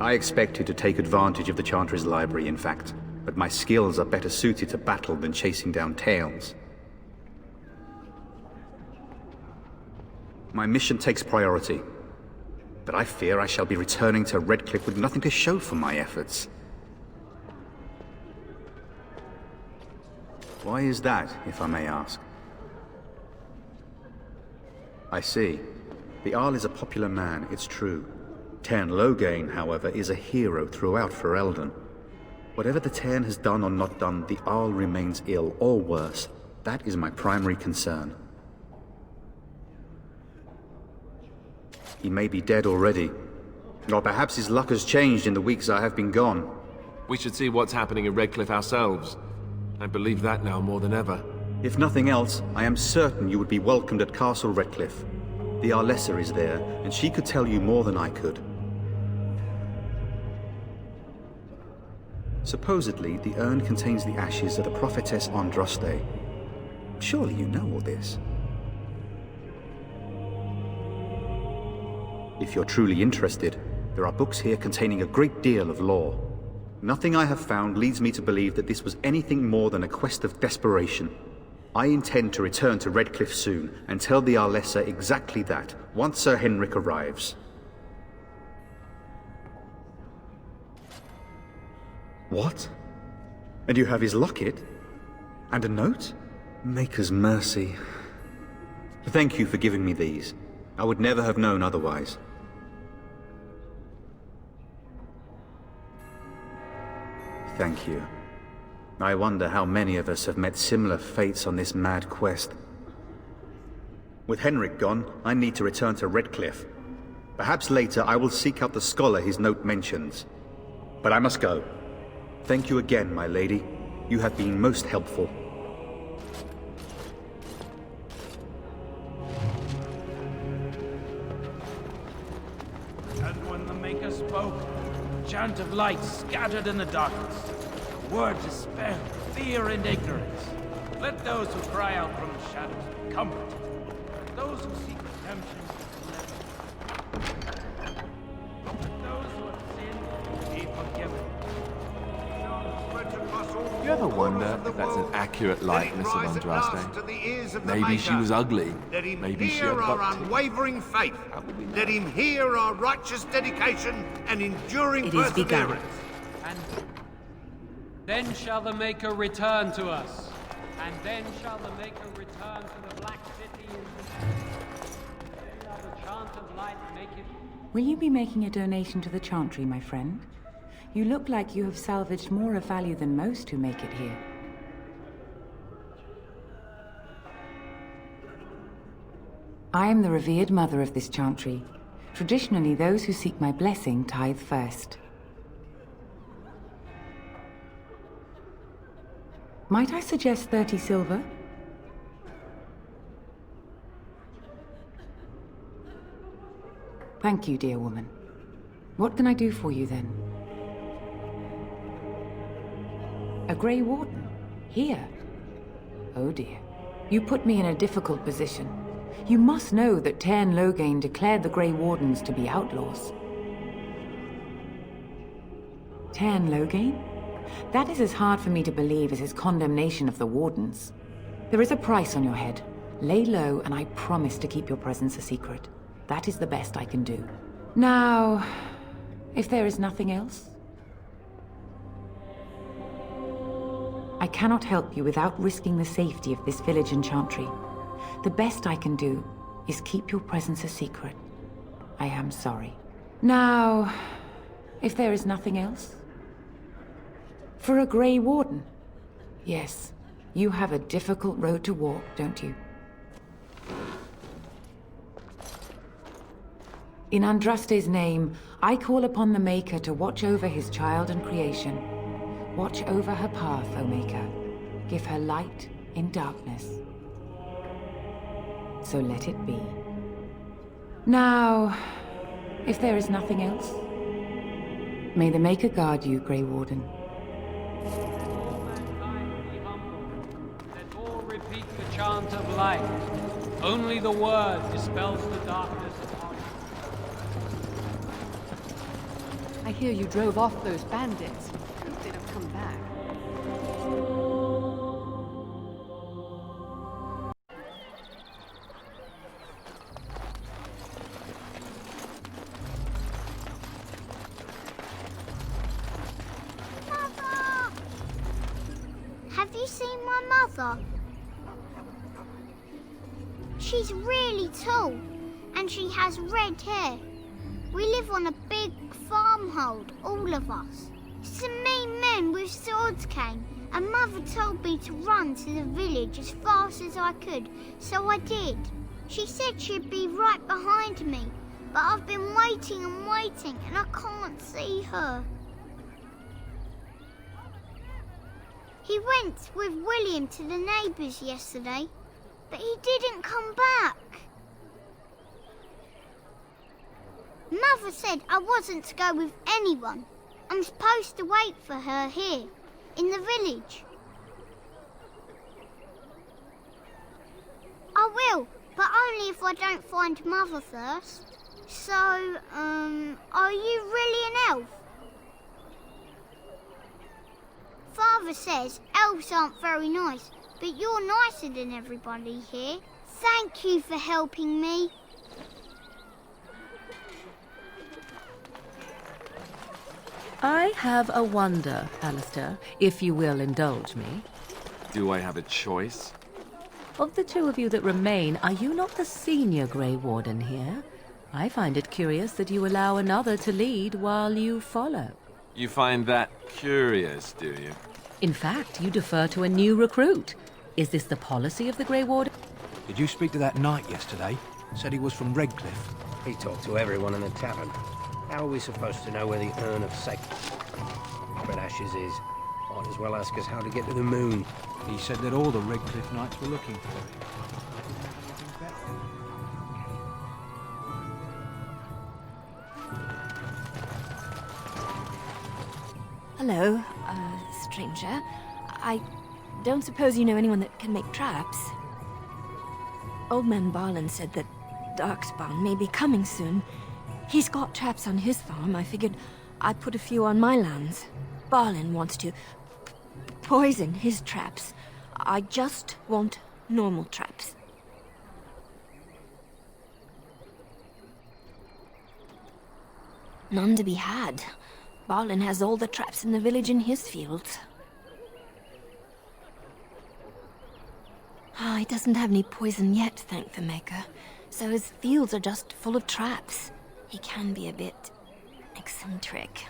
I expected to take advantage of the Chanter's library, in fact. But my skills are better suited to battle than chasing down tales. My mission takes priority. But I fear I shall be returning to Redcliffe with nothing to show for my efforts. Why is that, if I may ask? I see. The Arl is a popular man, it's true. Tairn Logain, however, is a hero throughout Ferelden. Whatever the Tairn has done or not done, the Arl remains ill, or worse. That is my primary concern. He may be dead already. Or perhaps his luck has changed in the weeks I have been gone. We should see what's happening in Redcliffe ourselves. I believe that now more than ever. If nothing else, I am certain you would be welcomed at Castle Redcliffe. The Arlessa is there, and she could tell you more than I could. Supposedly, the urn contains the ashes of the prophetess Andraste. Surely you know all this. If you're truly interested, there are books here containing a great deal of lore. Nothing I have found leads me to believe that this was anything more than a quest of desperation. I intend to return to Redcliffe soon, and tell the Arlessa exactly that, once Sir Henrik arrives. What? And you have his locket? And a note? Maker's mercy. Thank you for giving me these. I would never have known otherwise. Thank you. I wonder how many of us have met similar fates on this mad quest. With Henrik gone, I need to return to Redcliffe. Perhaps later I will seek out the scholar his note mentions. But I must go. Thank you again, my lady. You have been most helpful. And when the Maker spoke, a chant of light scattered in the darkness. A word to despair, fear, and ignorance. Let those who cry out from the shadows be comforted. Those who seek redemption, let You ever wonder if that's an accurate likeness of Andraste? Maybe she was ugly. Maybe she had our butt teeth. unwavering faith. Let him hear our righteous dedication and enduring It is begun. perseverance. And then shall the Maker return to us. And then shall the Maker return to the Black City in then shall the chant of light make it. Will you be making a donation to the Chantry, my friend? You look like you have salvaged more of value than most who make it here. I am the revered mother of this Chantry. Traditionally, those who seek my blessing tithe first. Might I suggest 30 silver? Thank you, dear woman. What can I do for you, then? A Grey Warden? Here? Oh dear. You put me in a difficult position. You must know that Tairn Loghain declared the Grey Wardens to be outlaws. Tairn Loghain? That is as hard for me to believe as his condemnation of the Wardens. There is a price on your head. Lay low, and I promise to keep your presence a secret. That is the best I can do. Now, if there is nothing else, I cannot help you without risking the safety of this village and Chantry. The best I can do is keep your presence a secret. I am sorry. Now, if there is nothing else? For a Grey Warden? Yes, you have a difficult road to walk, don't you? In Andraste's name, I call upon the Maker to watch over his child and creation. Watch over her path, O Maker. Give her light in darkness. So let it be. Now, if there is nothing else, may the Maker guard you, Grey Warden. Let all repeat the chant of light. Only the word dispels the darkness of heart. I hear you drove off those bandits. Hope they don't come back. Mother! Have you seen my mother? She's really tall, and she has red hair. We live on a big farmhold, all of us. Some mean men with swords came, and Mother told me to run to the village as fast as I could, so I did. She said she'd be right behind me, but I've been waiting and waiting, and I can't see her. He went with William to the neighbours yesterday, but he didn't come back. Mother said I wasn't to go with anyone. I'm supposed to wait for her here, in the village. I will, but only if I don't find Mother first. So, are you really an elf? Father says elves aren't very nice, but you're nicer than everybody here. Thank you for helping me. I have a wonder, Alistair, if you will indulge me. Do I have a choice? Of the two of you that remain, are you not the senior Grey Warden here? I find it curious that you allow another to lead while you follow. You find that curious, do you? In fact, you defer to a new recruit. Is this the policy of the Grey Warden? Did you speak to that knight yesterday? Said he was from Redcliffe. He talked to everyone in the tavern. How are we supposed to know where the urn of sacred ashes is? Might as well ask us how to get to the moon. He said that all the Redcliffe knights were looking for him. Hello, stranger. I don't suppose you know anyone that can make traps? Old man Barlin said that Darkspawn may be coming soon. He's got traps on his farm. I figured I'd put a few on my lands. Barlin wants to poison his traps. I just want normal traps. None to be had. Balin has all the traps in the village in his fields. He doesn't have any poison yet, thank the Maker. So his fields are just full of traps. He can be a bit eccentric.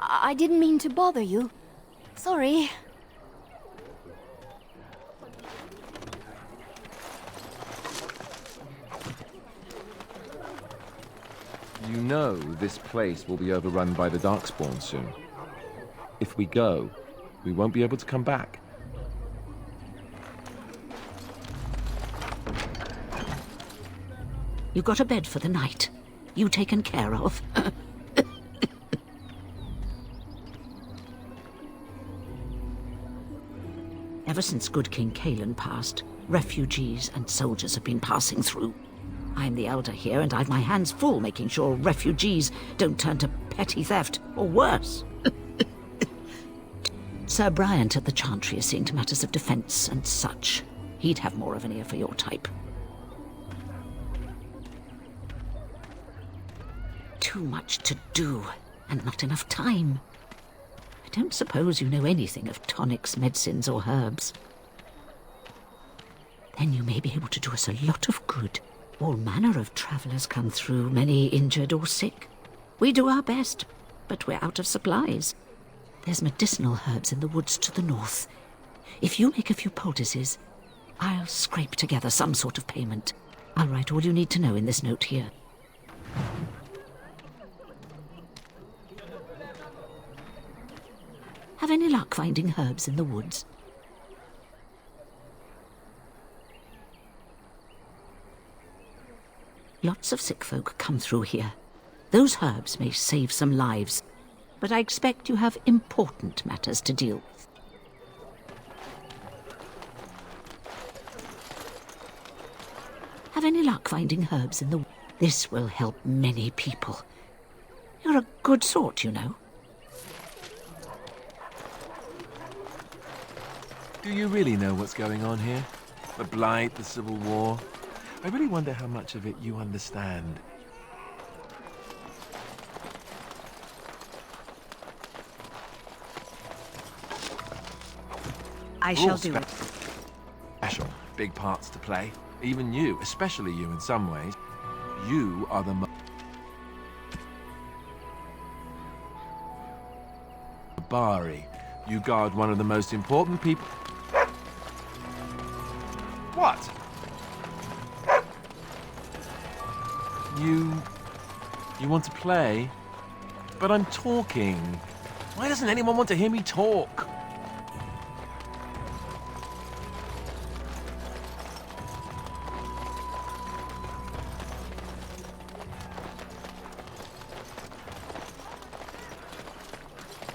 I didn't mean to bother you. Sorry. You know this place will be overrun by the Darkspawn soon. If we go, we won't be able to come back. You got a bed for the night. You taken care of. Ever since good King Cailan passed, refugees and soldiers have been passing through. I'm the elder here, and I've my hands full making sure refugees don't turn to petty theft, or worse. Sir Bryant at the Chantry is seeing to matters of defense and such. He'd have more of an ear for your type. Too much to do, and not enough time. I don't suppose you know anything of tonics, medicines, or herbs. Then you may be able to do us a lot of good. All manner of travellers come through, many injured or sick. We do our best, but we're out of supplies. There's medicinal herbs in the woods to the north. If you make a few poultices, I'll scrape together some sort of payment. I'll write all you need to know in this note here. Have any luck finding herbs in the woods? Lots of sick folk come through here. Those herbs may save some lives, but I expect you have important matters to deal with. Have any luck finding herbs in the woods? This will help many people. You're a good sort, you know. Do you really know what's going on here? The Blight, the Civil War? I really wonder how much of it you understand. I shall do it. Special. Big parts to play. Even you, especially you in some ways. You are the Bari. You guard one of the most important people. What? You want to play? But I'm talking. Why doesn't anyone want to hear me talk?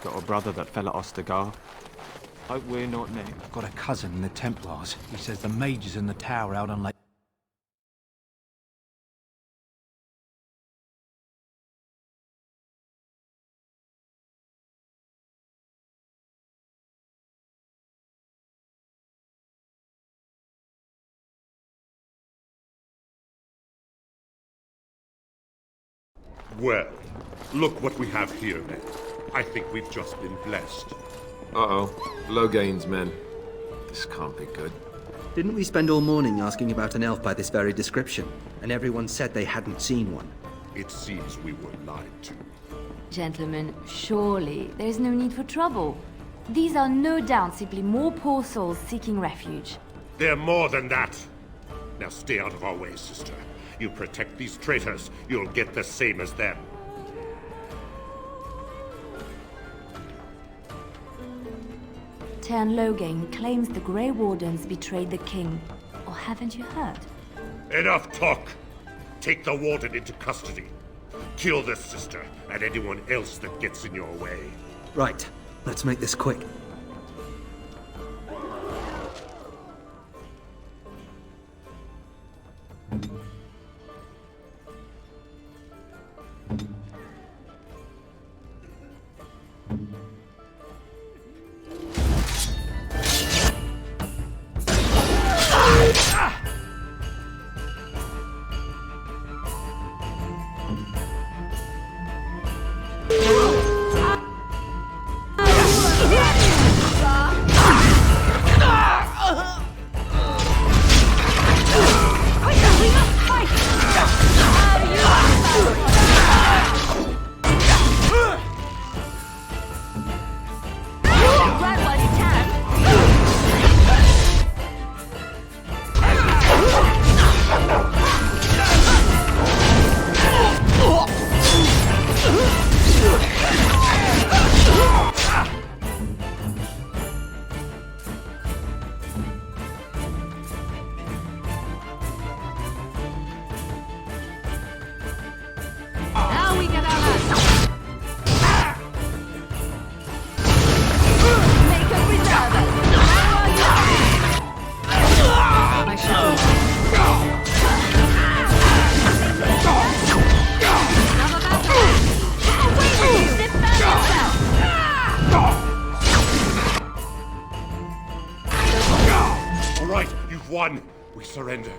Got a brother that fell at Ostargar. Hope we're not named. I've got a cousin in the Templars. He says the mage is in the tower out on Lake. Well, look what we have here, men. I think we've just been blessed. Uh-oh. Loghain's men. This can't be good. Didn't we spend all morning asking about an elf by this very description? And everyone said they hadn't seen one. It seems we were lied to. Gentlemen, surely there's no need for trouble. These are no doubt simply more poor souls seeking refuge. They're more than that. Now stay out of our way, sister. You protect these traitors, you'll get the same as them. Tern Loghain claims the Grey Wardens betrayed the king. Or haven't you heard? Enough talk! Take the warden into custody. Kill this sister and anyone else that gets in your way. Right. Let's make this quick. won. We surrender.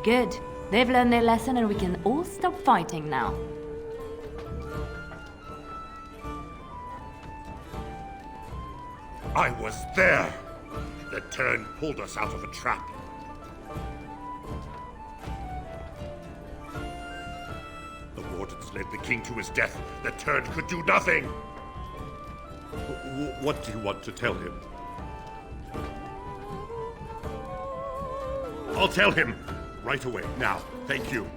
Good. They've learned their lesson and we can all stop fighting now. I was there. The turn pulled us out of a trap. The wardens led the king to his death. The turn could do nothing. What do you want to tell him? I'll tell him. Right away, now. Thank you.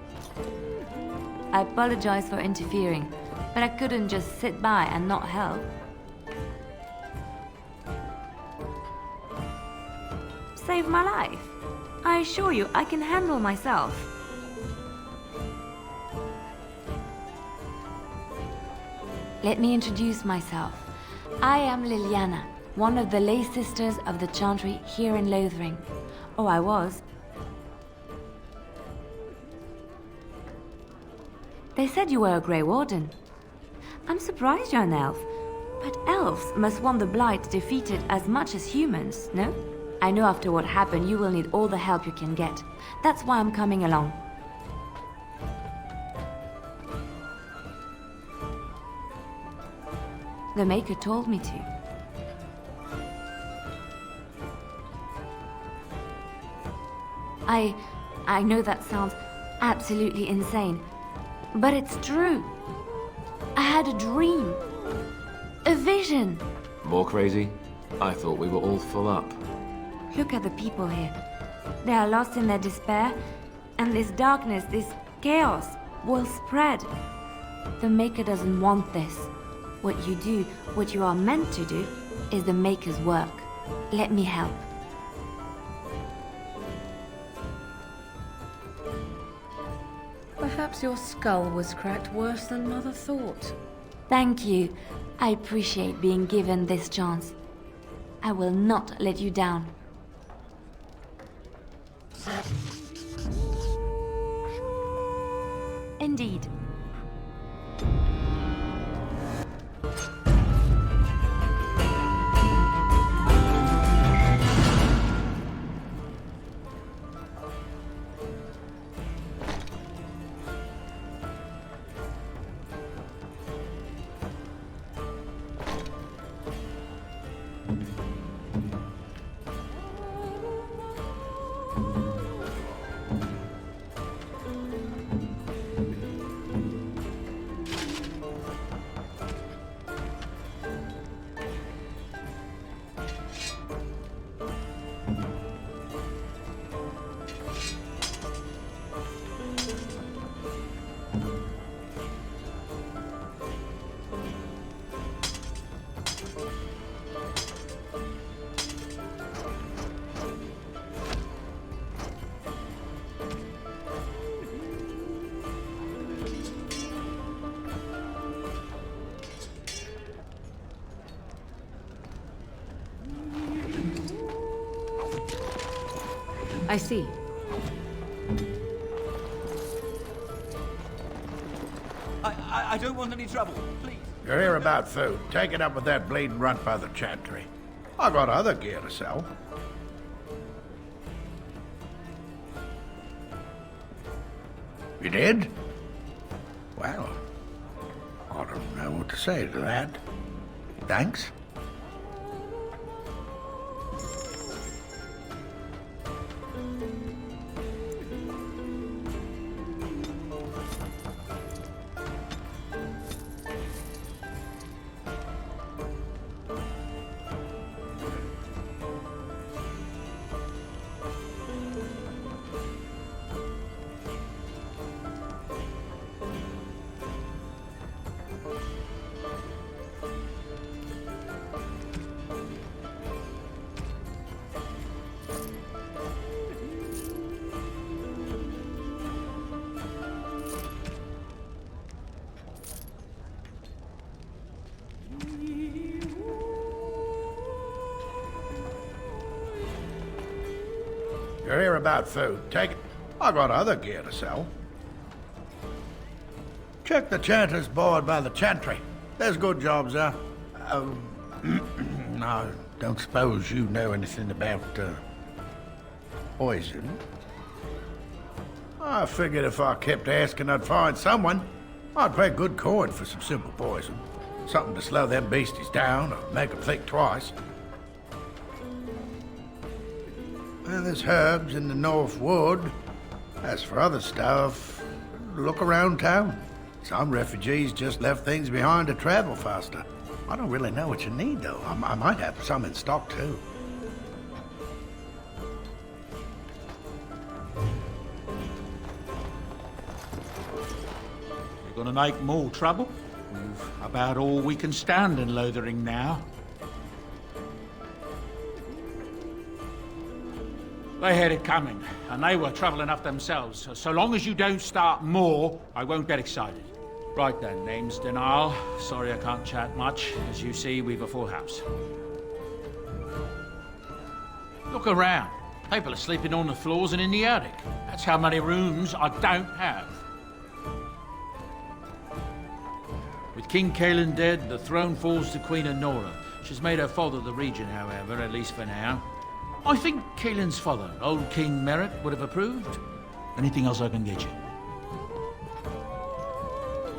I apologize for interfering, but I couldn't just sit by and not help. Save my life. I assure you, I can handle myself. Let me introduce myself. I am Liliana, one of the lay sisters of the Chantry here in Lothering. Oh, I was. They said you were a Grey Warden. I'm surprised you're an elf, but elves must want the Blight defeated as much as humans, no? I know after what happened you will need all the help you can get. That's why I'm coming along. The Maker told me to. I know that sounds absolutely insane, but it's true. I had a dream. A vision. More crazy? I thought we were all full up. Look at the people here. They are lost in their despair, and this darkness, this chaos, will spread. The Maker doesn't want this. What you do, what you are meant to do, is the Maker's work. Let me help. Perhaps your skull was cracked worse than Mother thought. Thank you. I appreciate being given this chance. I will not let you down. Indeed. I see. I don't want any trouble, please. You're here about food. Take it up with that bleeding runt by the chantry. I got other gear to sell. You did? Well, I don't know what to say to that. Thanks. You're here about food. Take it. I got other gear to sell. Check the chanter's board by the chantry. There's good jobs there. I don't suppose you know anything about poison. I figured if I kept asking, I'd find someone. I'd pay good coin for some simple poison. Something to slow them beasties down or make them think twice. And there's herbs in the North Wood. As for other stuff, look around town. Some refugees just left things behind to travel faster. I don't really know what you need, though. I might have some in stock, too. You're gonna make more trouble? We've about all we can stand in Lothering now. They had it coming, and they were trouble enough themselves. So long as you don't start more, I won't get excited. Right then, name's Denal. Sorry I can't chat much. As you see, we've a full house. Look around. People are sleeping on the floors and in the attic. That's how many rooms I don't have. With King Caelan dead, the throne falls to Queen Anora. She's made her father the regent, however, at least for now. I think Caelan's father, old King Merritt, would have approved. Anything else I can get you?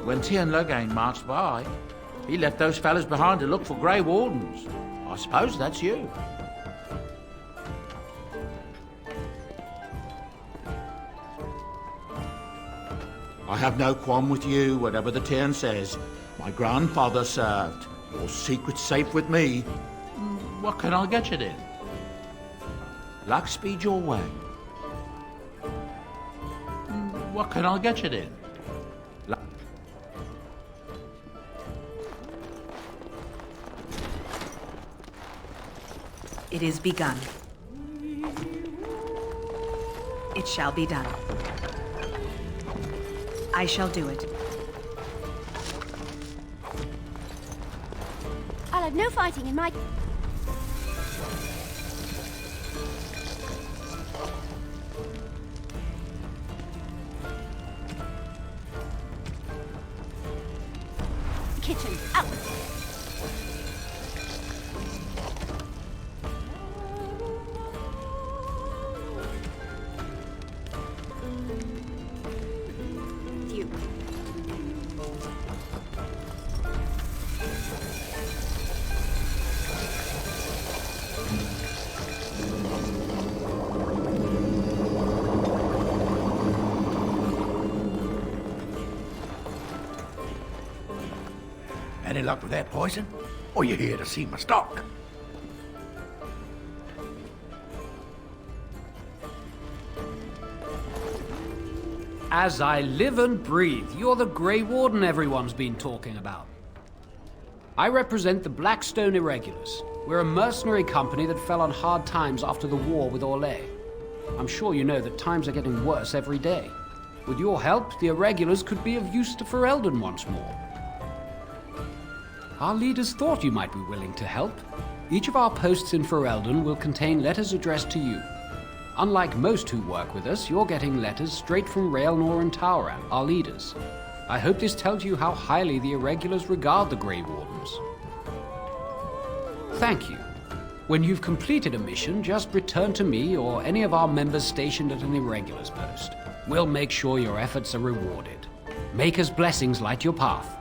When Tiernan Logain marched by, he left those fellas behind to look for Grey Wardens. I suppose that's you. I have no qualm with you, whatever the Tiernan says. My grandfather served. Your secret's safe with me. What can I get you then? Luck speed your way. What can I get you then? It is begun. It shall be done. I shall do it. I'll have no fighting in my... kitchen, out! You. Any luck with that poison? Or you here to see my stock? As I live and breathe, you're the Grey Warden everyone's been talking about. I represent the Blackstone Irregulars. We're a mercenary company that fell on hard times after the war with Orlais. I'm sure you know that times are getting worse every day. With your help, the Irregulars could be of use to Ferelden once more. Our leaders thought you might be willing to help. Each of our posts in Ferelden will contain letters addressed to you. Unlike most who work with us, you're getting letters straight from Raelnor and Tauran, our leaders. I hope this tells you how highly the Irregulars regard the Grey Wardens. Thank you. When you've completed a mission, just return to me or any of our members stationed at an Irregulars post. We'll make sure your efforts are rewarded. Maker's blessings light your path.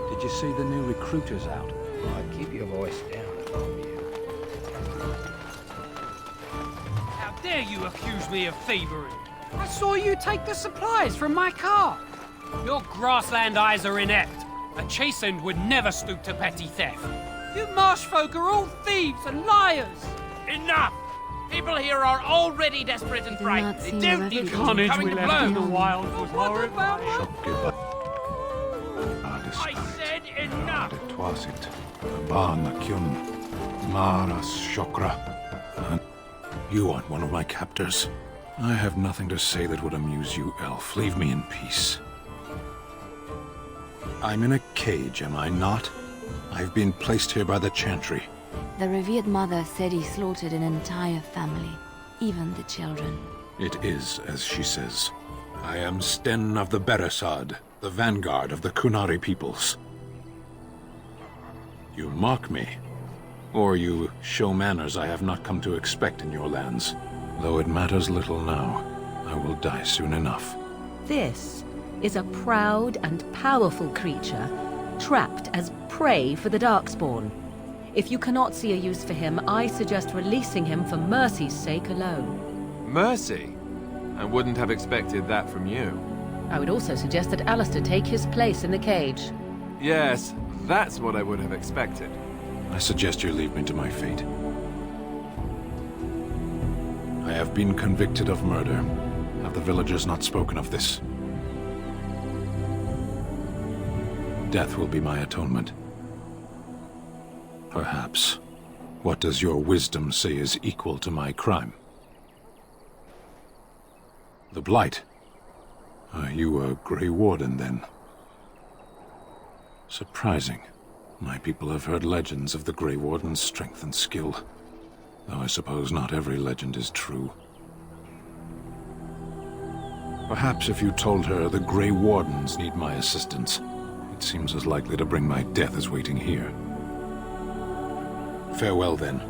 Did you see the new recruiters out? Keep your voice down if I'm you. How dare you accuse me of thievery? I saw you take the supplies from my car. Your grassland eyes are inept. A chastened would never stoop to petty theft. You marsh folk are all thieves and liars. Enough! People here are already desperate and frightened. They don't need carnage coming we to left in blows. the wild was horrible. I said enough! Twasit, Abana Kyun, Maras Shokra. You aren't one of my captors. I have nothing to say that would amuse you, elf. Leave me in peace. I'm in a cage, am I not? I've been placed here by the Chantry. The revered mother said he slaughtered an entire family, even the children. It is, as she says. I am Sten of the Beresad, the vanguard of the Kunari peoples. You mock me, or you show manners I have not come to expect in your lands. Though it matters little now, I will die soon enough. This is a proud and powerful creature, trapped as prey for the Darkspawn. If you cannot see a use for him, I suggest releasing him for mercy's sake alone. Mercy? I wouldn't have expected that from you. I would also suggest that Alistair take his place in the cage. Yes, that's what I would have expected. I suggest you leave me to my fate. I have been convicted of murder. Have the villagers not spoken of this? Death will be my atonement. Perhaps. What does your wisdom say is equal to my crime? The Blight. Are you a Grey Warden, then? Surprising. My people have heard legends of the Grey Warden's strength and skill. Though I suppose not every legend is true. Perhaps if you told her the Grey Wardens need my assistance, it seems as likely to bring my death as waiting here. Farewell, then.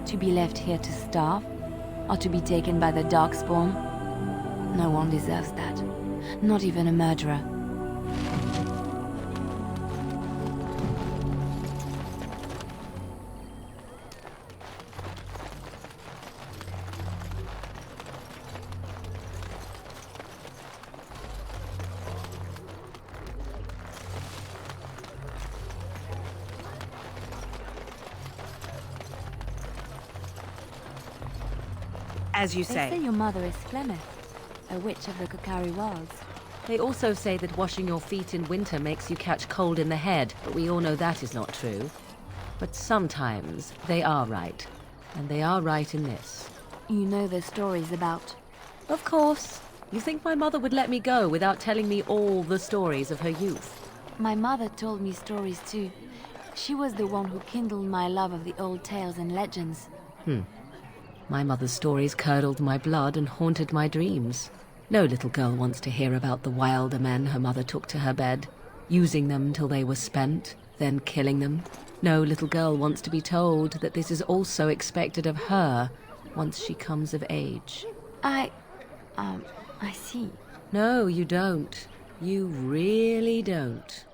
To be left here to starve? Or to be taken by the Darkspawn? No one deserves that. Not even a murderer. As you They say. say your mother is Flemeth, a witch of the Kokari Wilds. They also say that washing your feet in winter makes you catch cold in the head, but we all know that is not true. But sometimes they are right, and they are right in this. You know the stories about... Of course. You think my mother would let me go without telling me all the stories of her youth? My mother told me stories too. She was the one who kindled my love of the old tales and legends. My mother's stories curdled my blood and haunted my dreams. No little girl wants to hear about the wilder men her mother took to her bed, using them till they were spent, then killing them. No little girl wants to be told that this is also expected of her once she comes of age. I see. No, you don't. You really don't.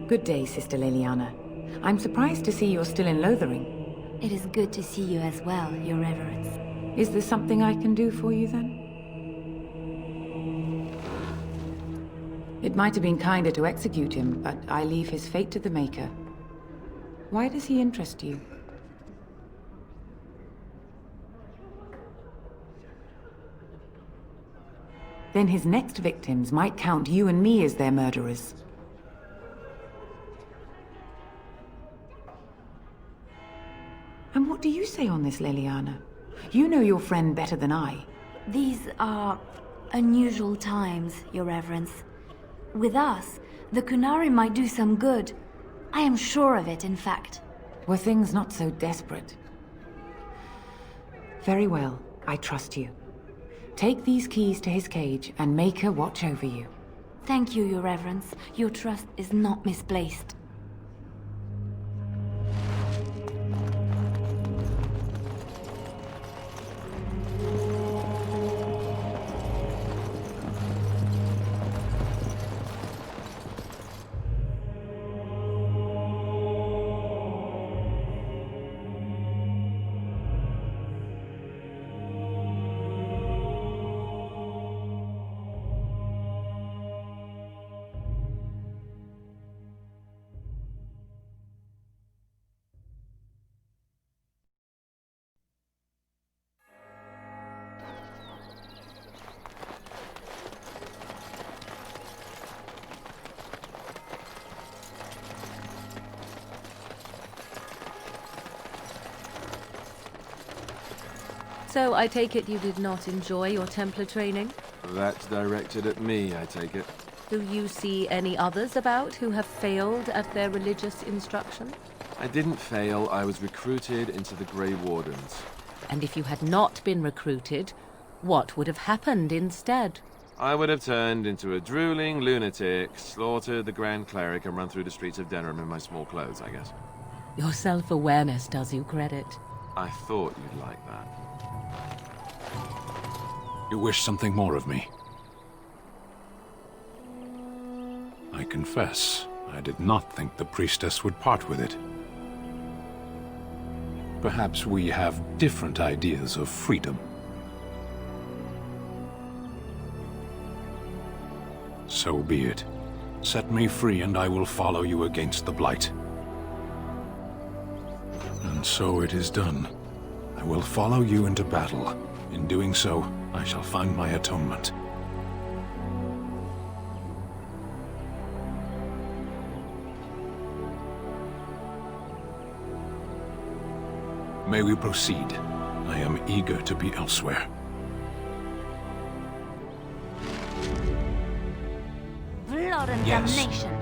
Good day, Sister Leliana. I'm surprised to see you're still in Lothering. It is good to see you as well, Your Reverence. Is there something I can do for you, then? It might have been kinder to execute him, but I leave his fate to the Maker. Why does he interest you? Then his next victims might count you and me as their murderers. And what do you say on this, Leliana? You know your friend better than I. These are unusual times, Your Reverence. With us, the Kunari might do some good. I am sure of it, in fact. Were things not so desperate? Very well, I trust you. Take these keys to his cage and make her watch over you. Thank you, Your Reverence. Your trust is not misplaced. So I take it you did not enjoy your Templar training? That's directed at me, I take it. Do you see any others about who have failed at their religious instruction? I didn't fail. I was recruited into the Grey Wardens. And if you had not been recruited, what would have happened instead? I would have turned into a drooling lunatic, slaughtered the Grand Cleric, and run through the streets of Denham in my small clothes, I guess. Your self-awareness does you credit. I thought you'd like that. You wish something more of me? I confess, I did not think the priestess would part with it. Perhaps we have different ideas of freedom. So be it. Set me free and I will follow you against the Blight. And so it is done. I will follow you into battle. In doing so, I shall find my atonement. May we proceed? I am eager to be elsewhere. Blood and Yes. damnation.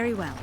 Very well.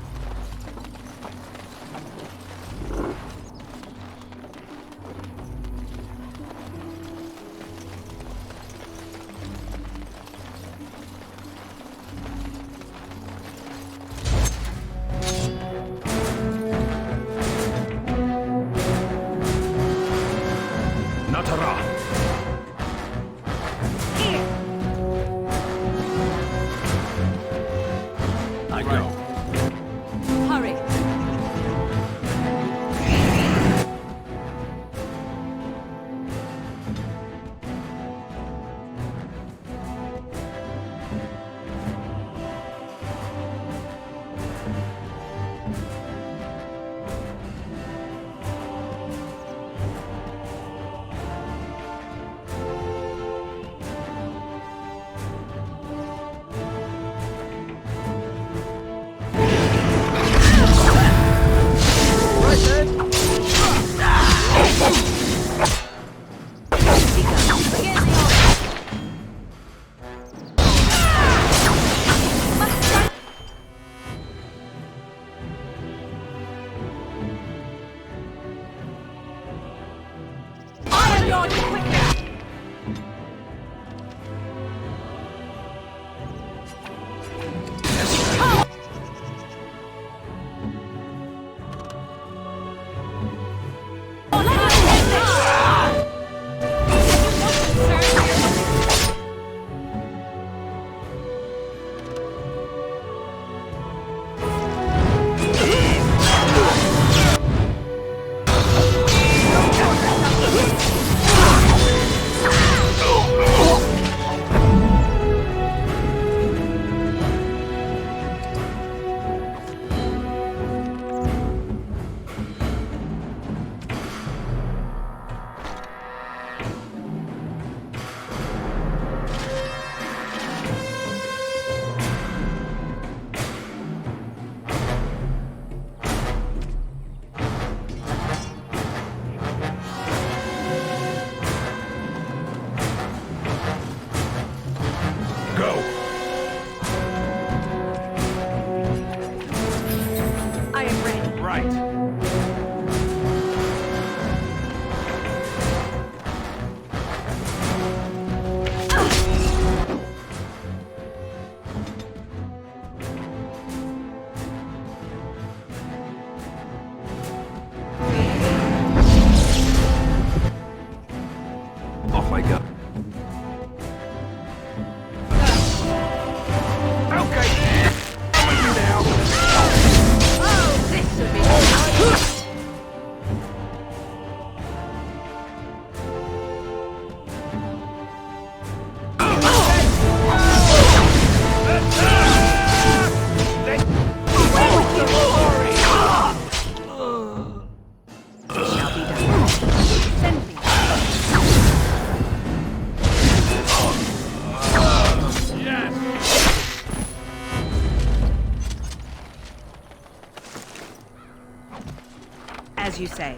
As you say.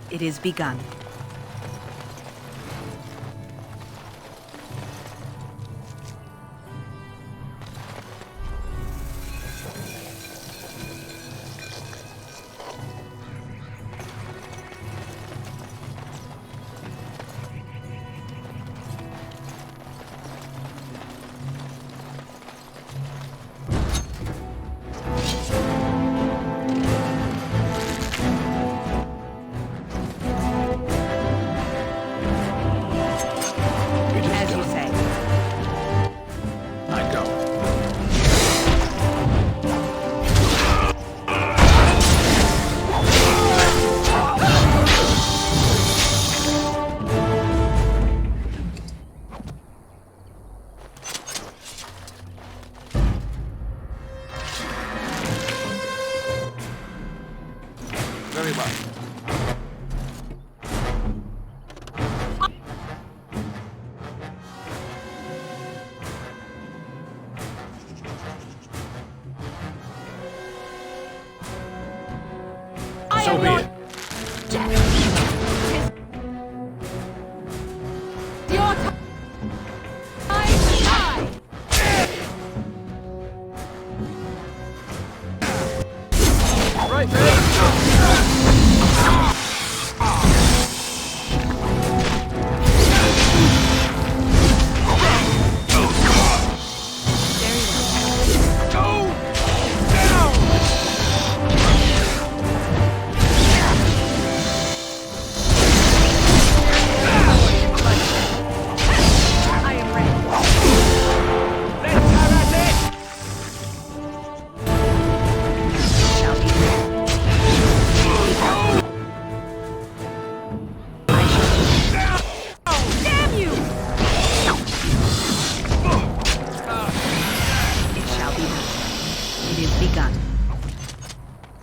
It is begun.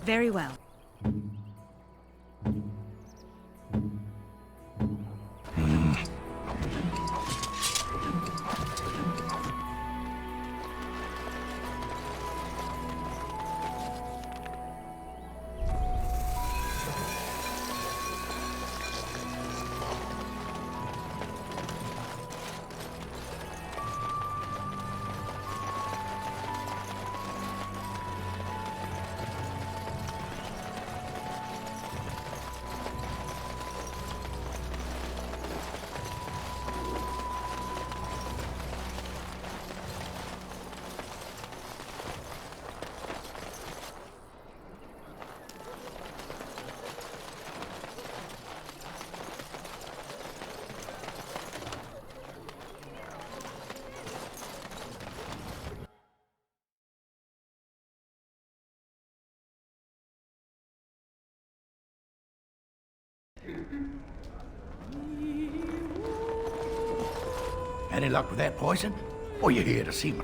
Very well. Any luck with that poison? Or you here to see me?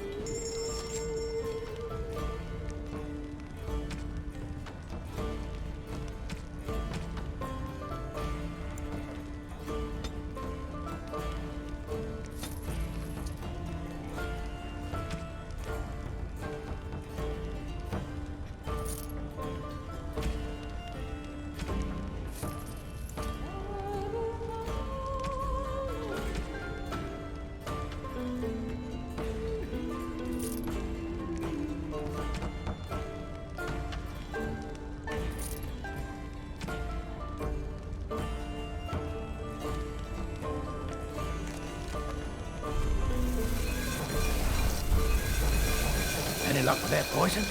Any luck with that poison?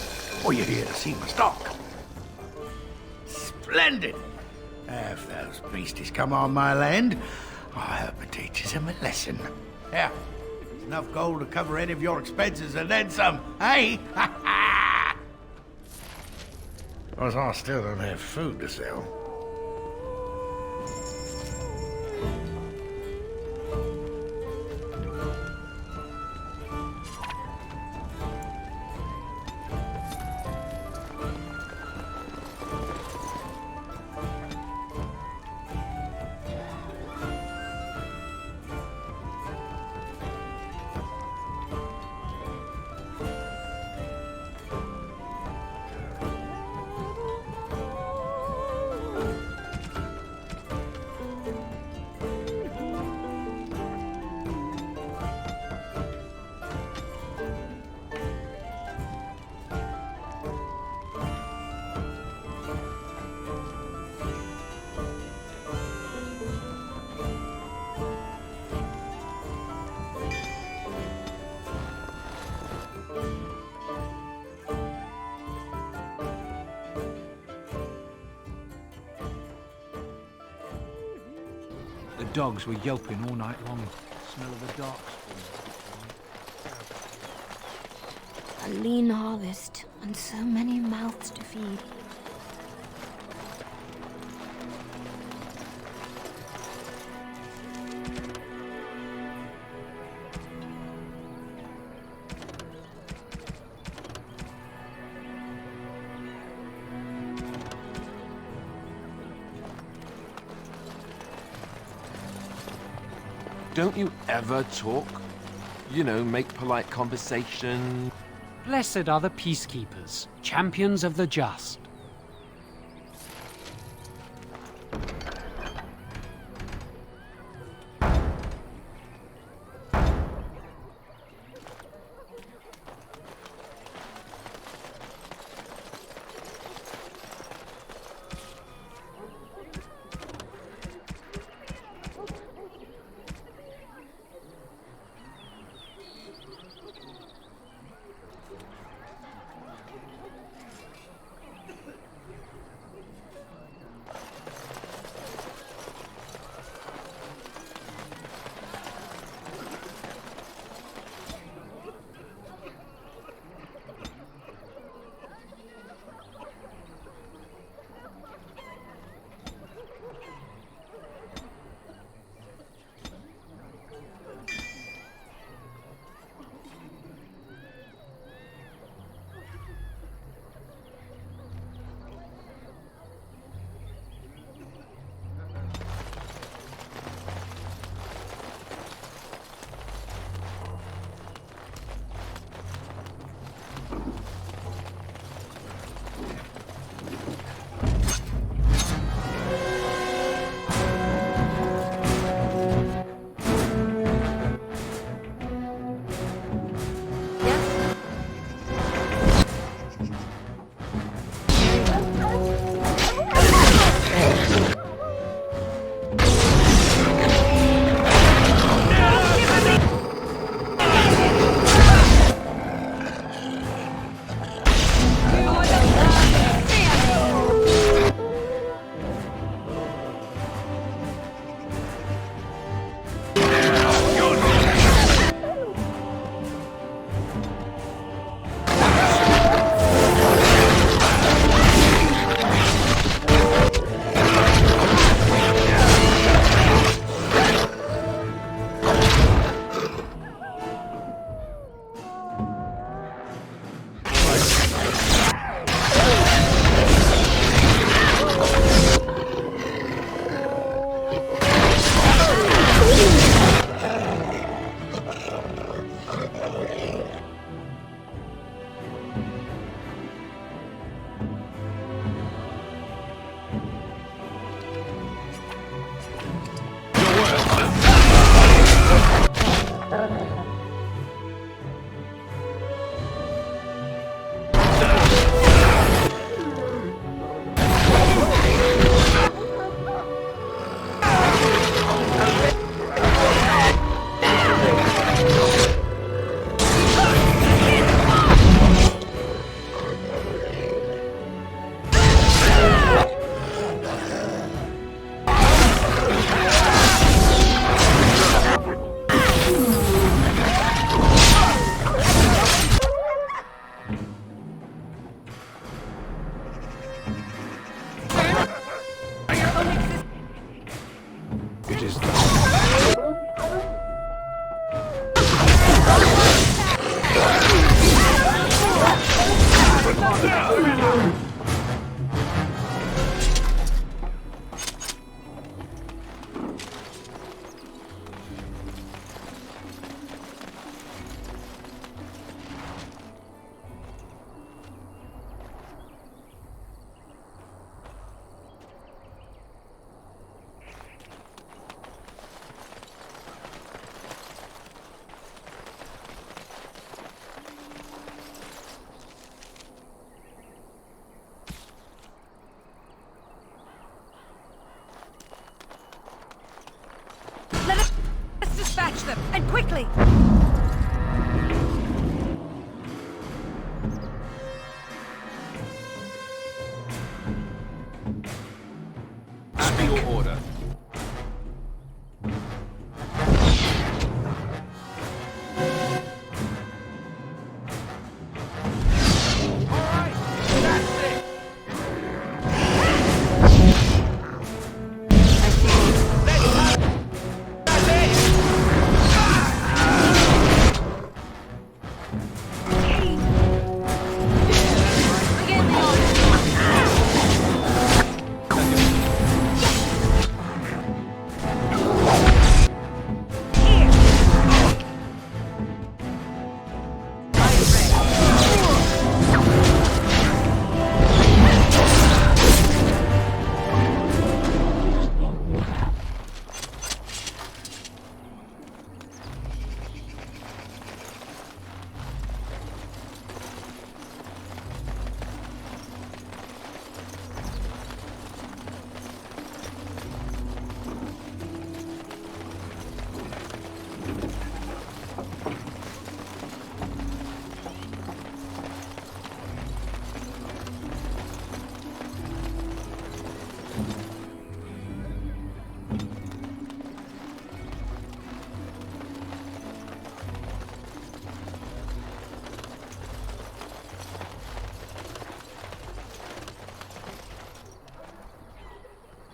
Or you here to see my stock? Splendid! If those beasties come on my land, I hope it teaches them a lesson. Yeah, there's enough gold to cover any of your expenses and then some, eh? Because I still don't have food to sell. The dogs were yelping all night long. Smell of the dark. A lean harvest, and so many mouths to feed. Don't you ever talk? You know, make polite conversation. Blessed are the peacekeepers, champions of the just. It is done. Let's dispatch them, and quickly! At your order.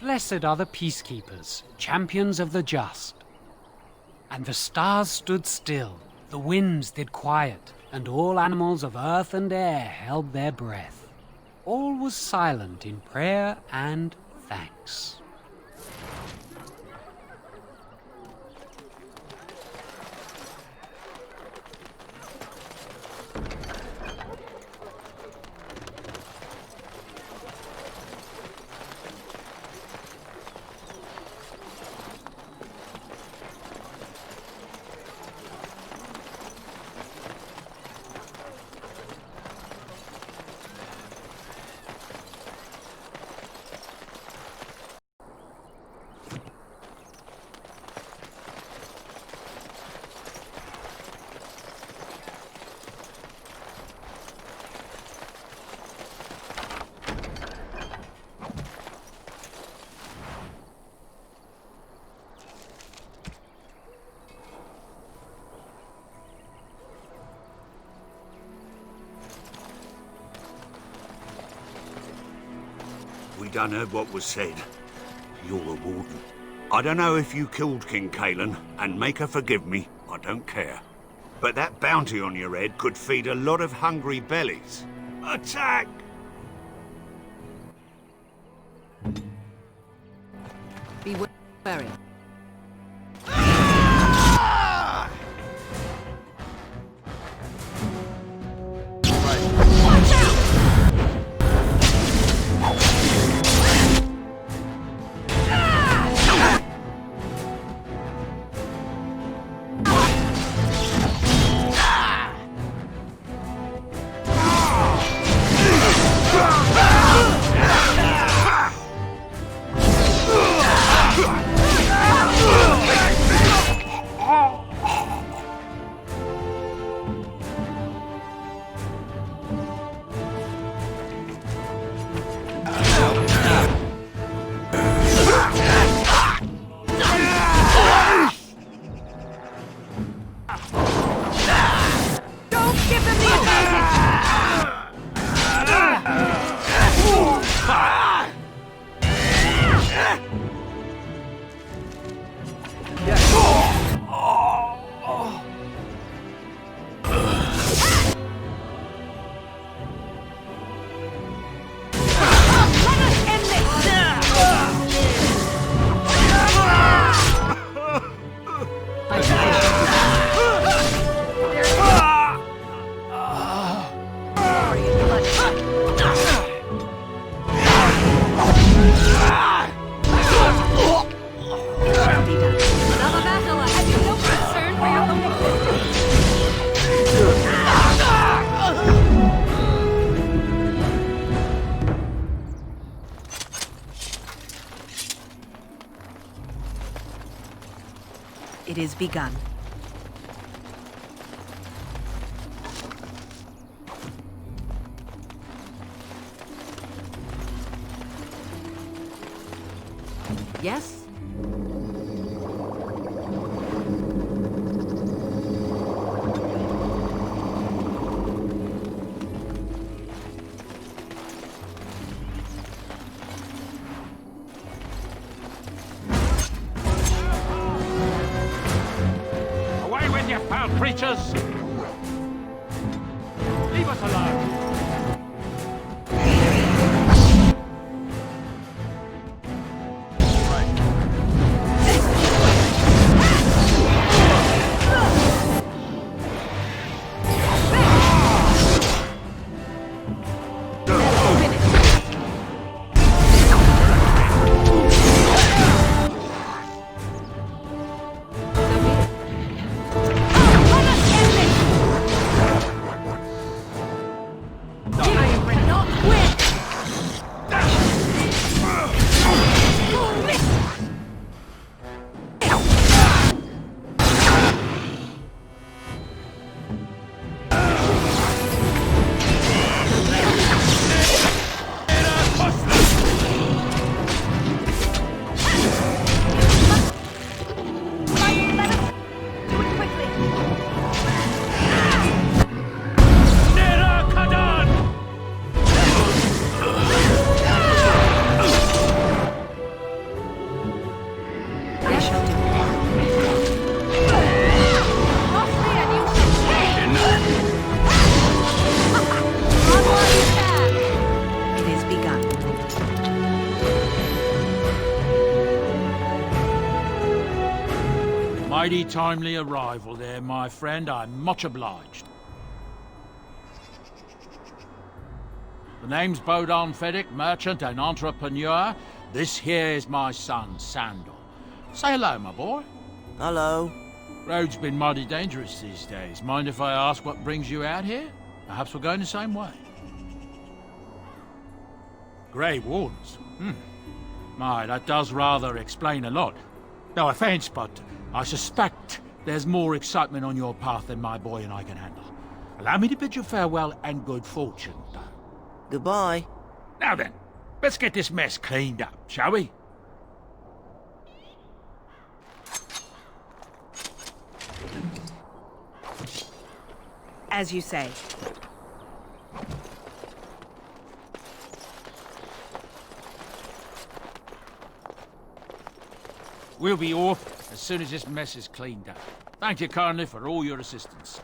Blessed are the peacekeepers, champions of the just. And the stars stood still, the winds did quiet, and all animals of earth and air held their breath. All was silent in prayer and thanks. We done heard what was said. You're the warden. I don't know if you killed King Cailan, and make her forgive me, I don't care. But that bounty on your head could feed a lot of hungry bellies. Attack! Be wary. Ah! It is begun. Yes? Away with you, foul creatures! Leave us alone! Mighty timely arrival there, my friend. I'm much obliged. The name's Bodon Feddick, merchant and entrepreneur. This here is my son, Sandor. Say hello, my boy. Hello. Road's been mighty dangerous these days. Mind if I ask what brings you out here? Perhaps we're going the same way. Grey Wardens? My, that does rather explain a lot. No offense, but I suspect there's more excitement on your path than my boy and I can handle. Allow me to bid you farewell and good fortune, though. Goodbye. Now then, let's get this mess cleaned up, shall we? As you say. We'll be off as soon as this mess is cleaned up. Thank you kindly for all your assistance.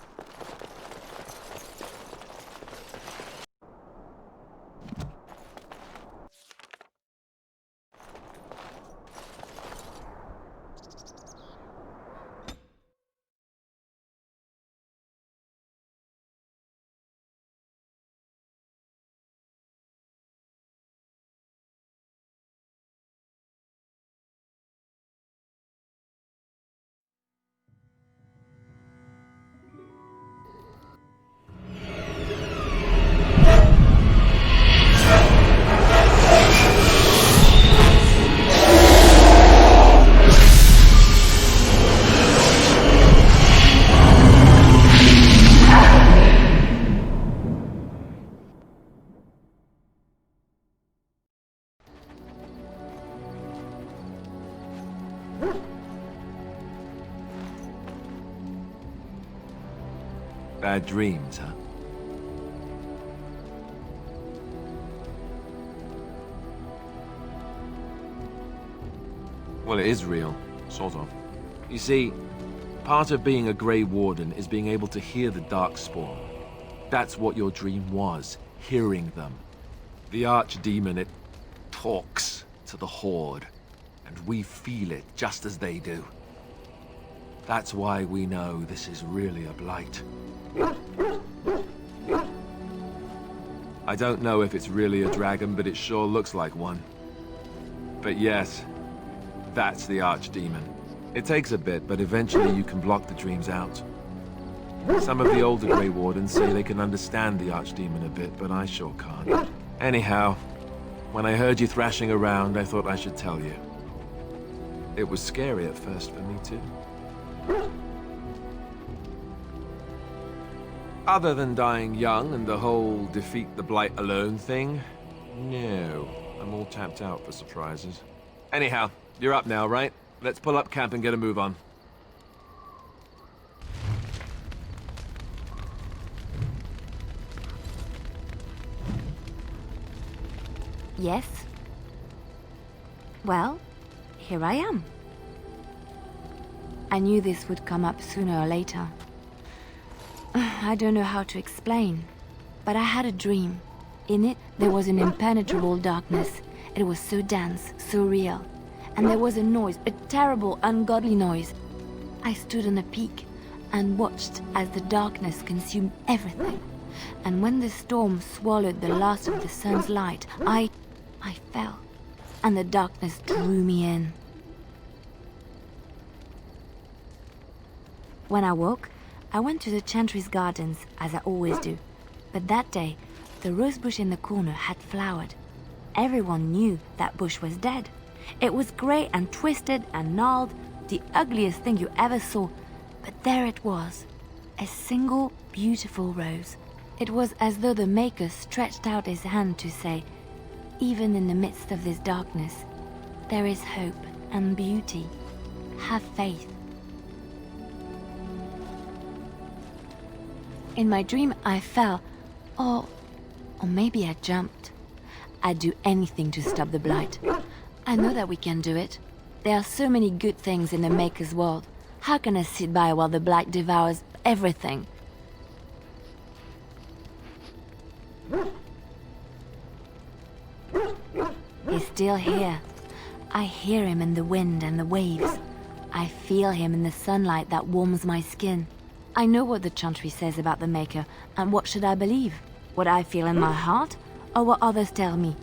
Bad dreams, huh? Well, it is real, sort of. You see, part of being a Grey Warden is being able to hear the Darkspawn. That's what your dream was, hearing them. The Archdemon, it talks to the Horde, and we feel it just as they do. That's why we know this is really a blight. I don't know if it's really a dragon, but it sure looks like one. But yes, that's the Archdemon. It takes a bit, but eventually you can block the dreams out. Some of the older Grey Wardens say they can understand the Archdemon a bit, but I sure can't. Anyhow, when I heard you thrashing around, I thought I should tell you. It was scary at first for me too. Other than dying young and the whole defeat the Blight alone thing, no. I'm all tapped out for surprises. Anyhow, you're up now, right? Let's pull up camp and get a move on. Yes? Well, here I am. I knew this would come up sooner or later. I don't know how to explain, but I had a dream. In it, there was an impenetrable darkness. It was so dense, so real. And there was a noise, a terrible, ungodly noise. I stood on a peak and watched as the darkness consumed everything. And when the storm swallowed the last of the sun's light, I fell, and the darkness drew me in. When I woke, I went to the Chantry's gardens, as I always do. But that day, the rose bush in the corner had flowered. Everyone knew that bush was dead. It was grey and twisted and gnarled, the ugliest thing you ever saw. But there it was, a single beautiful rose. It was as though the Maker stretched out his hand to say, even in the midst of this darkness, there is hope and beauty. Have faith. In my dream, I fell, or maybe I jumped. I'd do anything to stop the Blight. I know that we can do it. There are so many good things in the Maker's world. How can I sit by while the Blight devours everything? He's still here. I hear him in the wind and the waves. I feel him in the sunlight that warms my skin. I know what the Chantry says about the Maker, and what should I believe? What I feel in my heart, or what others tell me?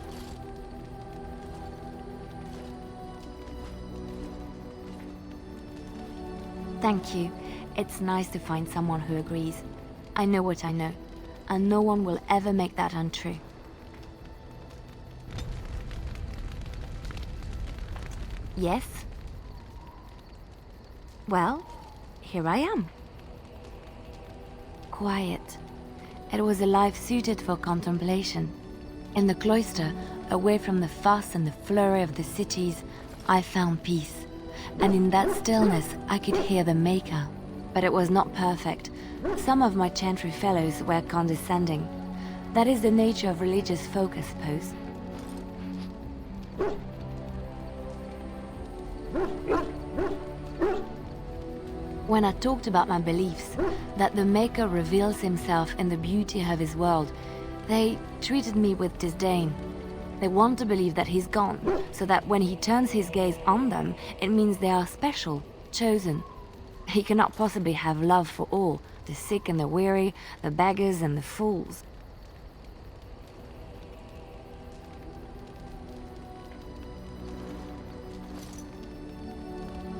Thank you. It's nice to find someone who agrees. I know what I know, and no one will ever make that untrue. Yes? Well, here I am. Quiet. It was a life suited for contemplation. In the cloister, away from the fuss and the flurry of the cities, I found peace. And in that stillness, I could hear the Maker. But it was not perfect. Some of my Chantry fellows were condescending. That is the nature of religious folk, I suppose. When I talked about my beliefs, that the Maker reveals himself in the beauty of his world, they treated me with disdain. They want to believe that he's gone, so that when he turns his gaze on them, it means they are special, chosen. He cannot possibly have love for all, the sick and the weary, the beggars and the fools.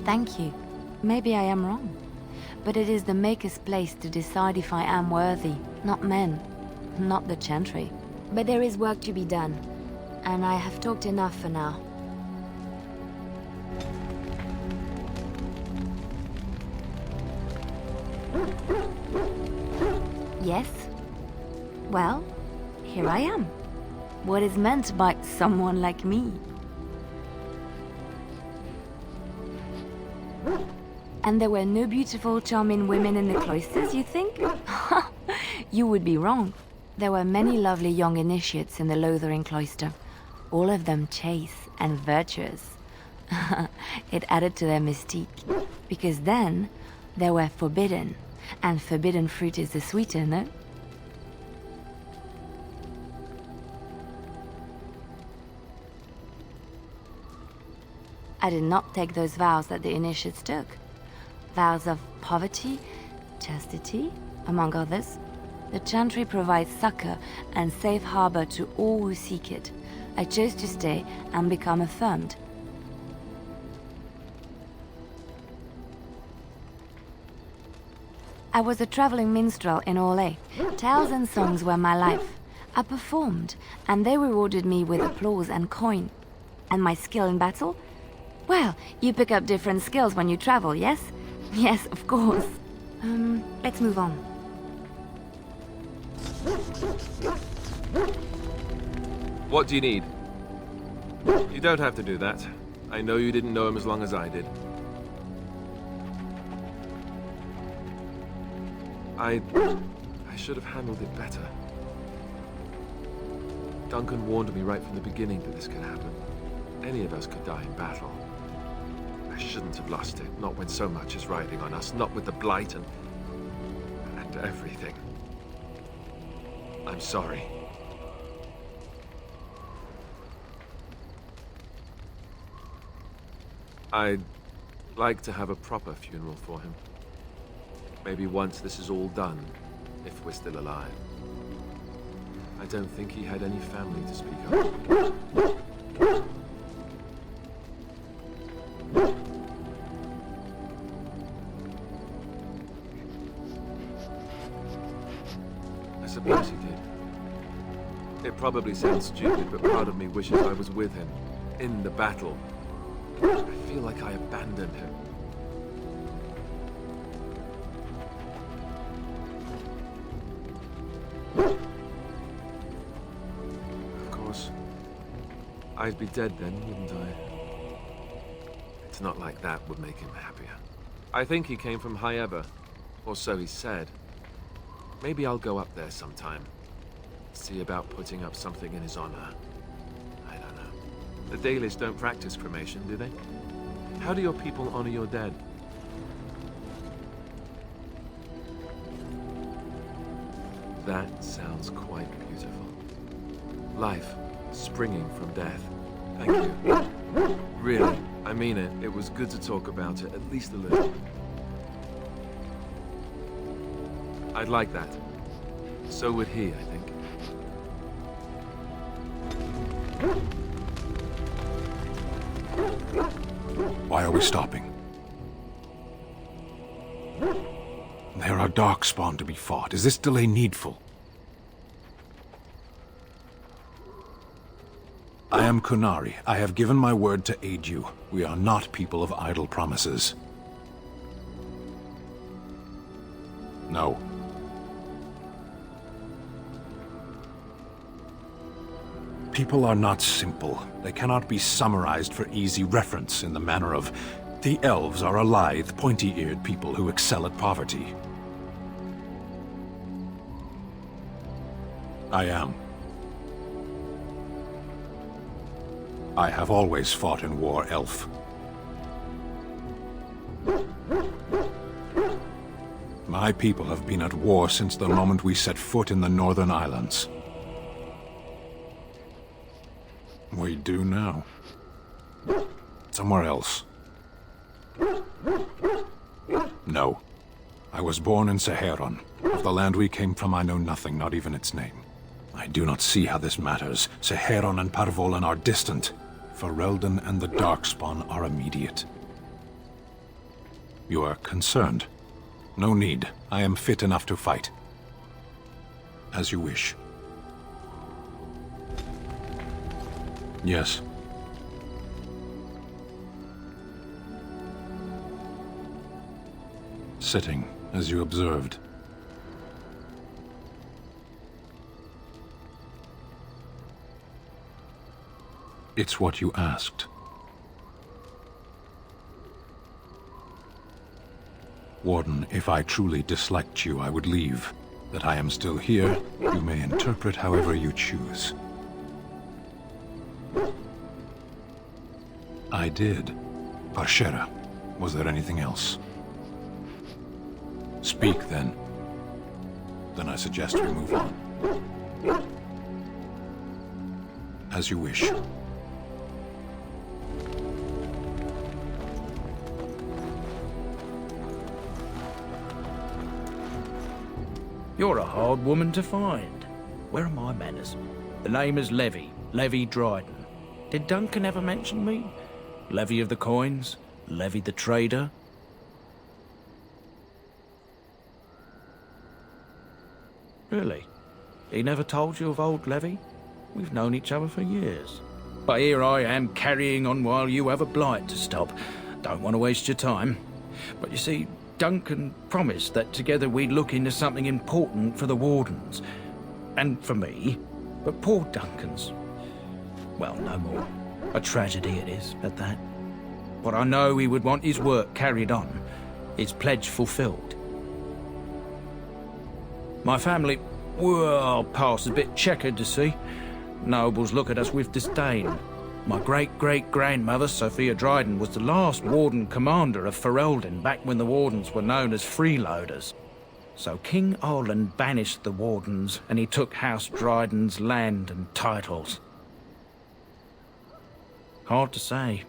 Thank you. Maybe I am wrong. But it is the Maker's place to decide if I am worthy, not men, not the Chantry. But there is work to be done, and I have talked enough for now. Yes? Well, here I am. What is meant by someone like me? And there were no beautiful, charming women in the cloisters, you think? You would be wrong. There were many lovely young initiates in the Lothering cloister, all of them chaste and virtuous. It added to their mystique, because then they were forbidden, and forbidden fruit is the sweeter, no? I did not take those vows that the initiates took. Vows of poverty, chastity, among others. The Chantry provides succor and safe harbor to all who seek it. I chose to stay and become affirmed. I was a traveling minstrel in Orlais. Tales and songs were my life. I performed, and they rewarded me with applause and coin. And my skill in battle? Well, you pick up different skills when you travel, yes? Yes, of course. Let's move on. What do you need? You don't have to do that. I know you didn't know him as long as I did. I should have handled it better. Duncan warned me right from the beginning that this could happen. Any of us could die in battle. I shouldn't have lost it, not when so much is riding on us, not with the Blight and everything. I'm sorry. I'd like to have a proper funeral for him. Maybe once this is all done, if we're still alive. I don't think he had any family to speak of. I suppose he did. It probably sounds stupid, but part of me wishes I was with him, in the battle. I feel like I abandoned him. Of course, I'd be dead then, wouldn't I? It's not like that would make him happier. I think he came from High Ever, or so he said. Maybe I'll go up there sometime. See about putting up something in his honor. I don't know. The Dalish don't practice cremation, do they? How do your people honor your dead? That sounds quite beautiful. Life springing from death. Thank you. Really, I mean it. It was good to talk about it, at least a little. I'd like that. So would he, I think. Why are we stopping? There are darkspawn to be fought. Is this delay needful? I am Kunari. I have given my word to aid you. We are not people of idle promises. No. People are not simple. They cannot be summarized for easy reference in the manner of, the elves are a lithe, pointy-eared people who excel at poverty. I am. I have always fought in war, elf. My people have been at war since the moment we set foot in the Northern Islands. We do now. Somewhere else. No. I was born in Seheron. Of the land we came from, I know nothing, not even its name. I do not see how this matters. Seheron and Parvolan are distant. Ferelden and the Darkspawn are immediate. You are concerned. No need. I am fit enough to fight. As you wish. Yes. Sitting, as you observed. It's what you asked. Warden, if I truly disliked you, I would leave. That I am still here, you may interpret however you choose. I did. Parshera. Was there anything else? Speak, then. Then I suggest we move on. As you wish. You're a hard woman to find. Where are my manners? The name is Levy. Levy Dryden. Did Duncan ever mention me? Levy of the coins? Levy the trader? Really? He never told you of old Levy? We've known each other for years. But here I am carrying on while you have a blight to stop. Don't want to waste your time. But you see, Duncan promised that together we'd look into something important for the Wardens. And for me. But poor Duncan's... well, no more. A tragedy it is, at that. But I know he would want his work carried on, his pledge fulfilled. My family, well, past a bit checkered to see. Nobles look at us with disdain. My great-great-grandmother, Sophia Dryden, was the last Warden Commander of Ferelden back when the Wardens were known as freeloaders. So King Orland banished the Wardens, and he took House Dryden's land and titles. Hard to say.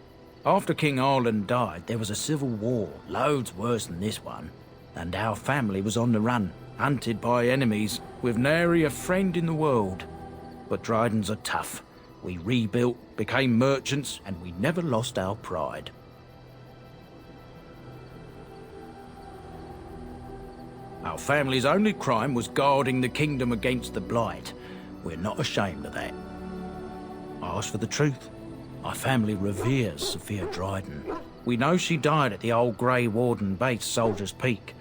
After King Orland died, there was a civil war, loads worse than this one, and our family was on the run, hunted by enemies, with nary a friend in the world. But Drydens are tough. We rebuilt, became merchants, and we never lost our pride. Our family's only crime was guarding the kingdom against the Blight. We're not ashamed of that. I ask for the truth. My family reveres Sophia Dryden. We know she died at the old Grey Warden base, Soldier's Peak.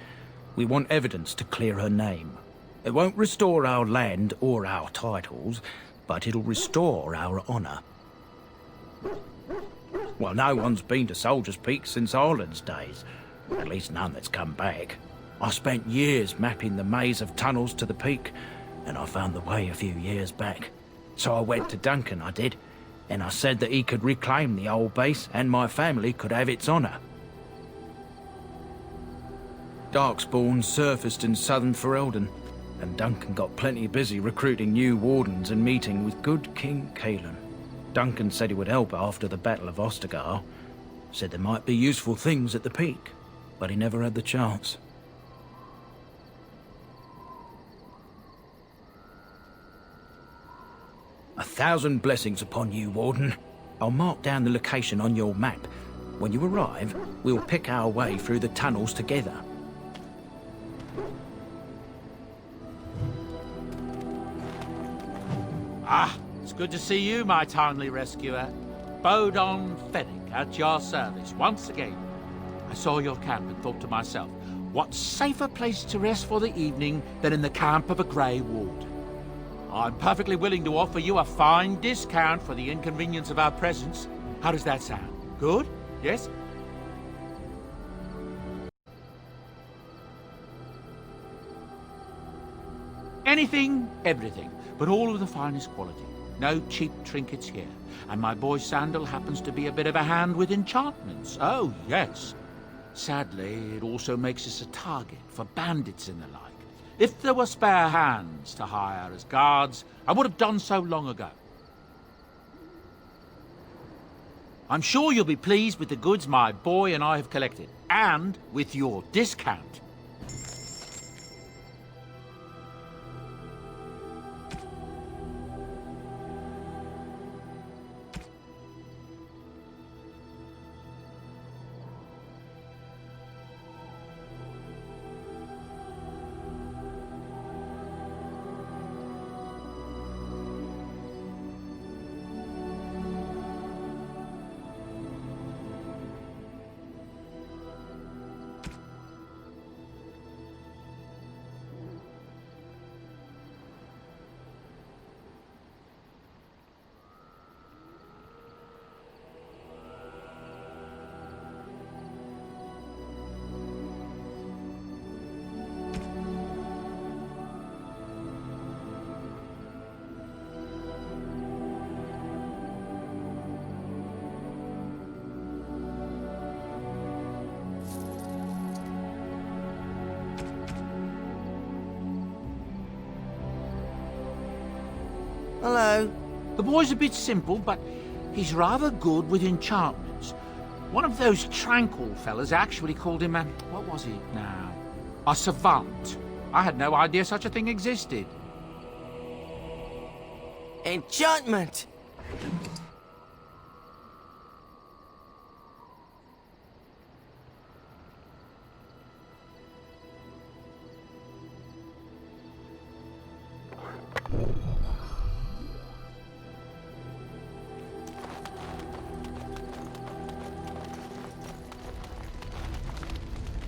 We want evidence to clear her name. It won't restore our land or our titles, but it'll restore our honour. Well, no one's been to Soldier's Peak since Ireland's days. At least none that's come back. I spent years mapping the maze of tunnels to the peak, and I found the way a few years back. So I went to Duncan, I did, and I said that he could reclaim the old base and my family could have its honour. Darkspawn surfaced in southern Ferelden, and Duncan got plenty busy recruiting new Wardens and meeting with good King Cailan. Duncan said he would help after the Battle of Ostargar. Said there might be useful things at the peak, but he never had the chance. A thousand blessings upon you, Warden. I'll mark down the location on your map. When you arrive, we'll pick our way through the tunnels together. Ah, it's good to see you, my timely rescuer. Bodon Fennick at your service once again. I saw your camp and thought to myself, what safer place to rest for the evening than in the camp of a Grey Ward? I'm perfectly willing to offer you a fine discount for the inconvenience of our presence. How does that sound? Good? Yes? Anything, everything, but all of the finest quality. No cheap trinkets here. And my boy Sandal happens to be a bit of a hand with enchantments. Oh, yes. Sadly, it also makes us a target for bandits and the like. If there were spare hands to hire as guards, I would have done so long ago. I'm sure you'll be pleased with the goods my boy and I have collected, and with your discount. Hello. The boy's a bit simple, but he's rather good with enchantments. One of those tranquil fellas actually called him a... what was he now? A savant. I had no idea such a thing existed. Enchantment!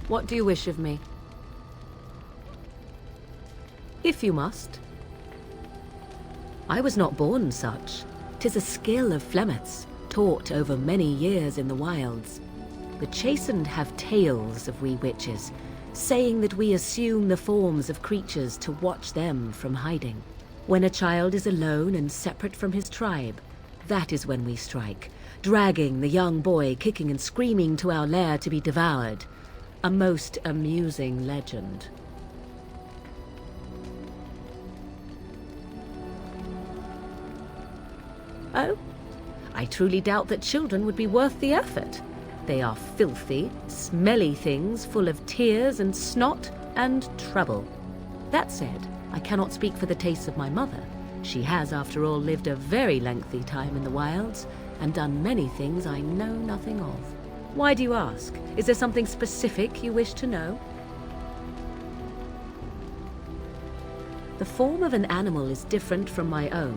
What do you wish of me? If you must. I was not born such. 'Tis a skill of Flemeth's, taught over many years in the wilds. The chastened have tales of we witches, saying that we assume the forms of creatures to watch them from hiding. When a child is alone and separate from his tribe, that is when we strike, dragging the young boy kicking and screaming to our lair to be devoured. A most amusing legend. Oh? I truly doubt that children would be worth the effort. They are filthy, smelly things full of tears and snot and trouble. That said, I cannot speak for the tastes of my mother. She has, after all, lived a very lengthy time in the wilds and done many things I know nothing of. Why do you ask? Is there something specific you wish to know? The form of an animal is different from my own.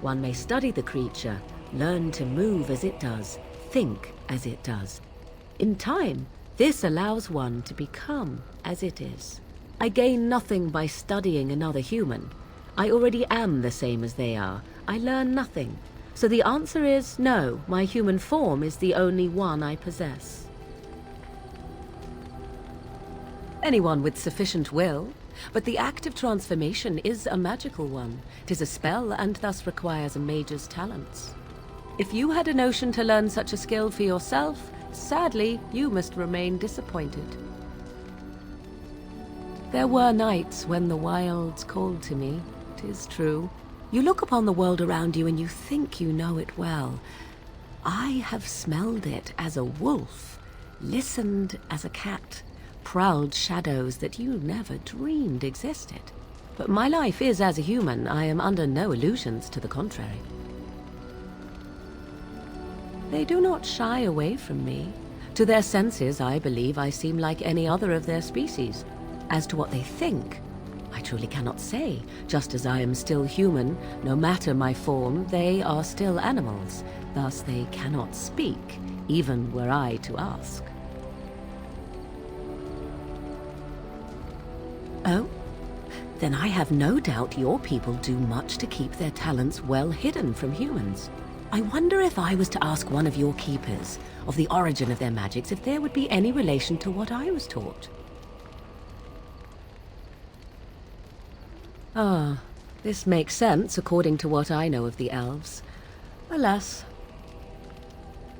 One may study the creature, learn to move as it does, think as it does. In time, this allows one to become as it is. I gain nothing by studying another human. I already am the same as they are. I learn nothing. So the answer is no, my human form is the only one I possess. Anyone with sufficient will, but the act of transformation is a magical one. 'Tis a spell and thus requires a mage's talents. If you had a notion to learn such a skill for yourself, sadly, you must remain disappointed. There were nights when the wilds called to me, 'tis true. You look upon the world around you and you think you know it well. I have smelled it as a wolf, listened as a cat, prowled shadows that you never dreamed existed. But my life is as a human. I am under no illusions to the contrary. They do not shy away from me. To their senses, I believe I seem like any other of their species. As to what they think, I truly cannot say. Just as I am still human, no matter my form, they are still animals. Thus they cannot speak, even were I to ask. Oh? Then I have no doubt your people do much to keep their talents well hidden from humans. I wonder if I was to ask one of your keepers of the origin of their magics, if there would be any relation to what I was taught. Ah, this makes sense according to what I know of the elves. Alas.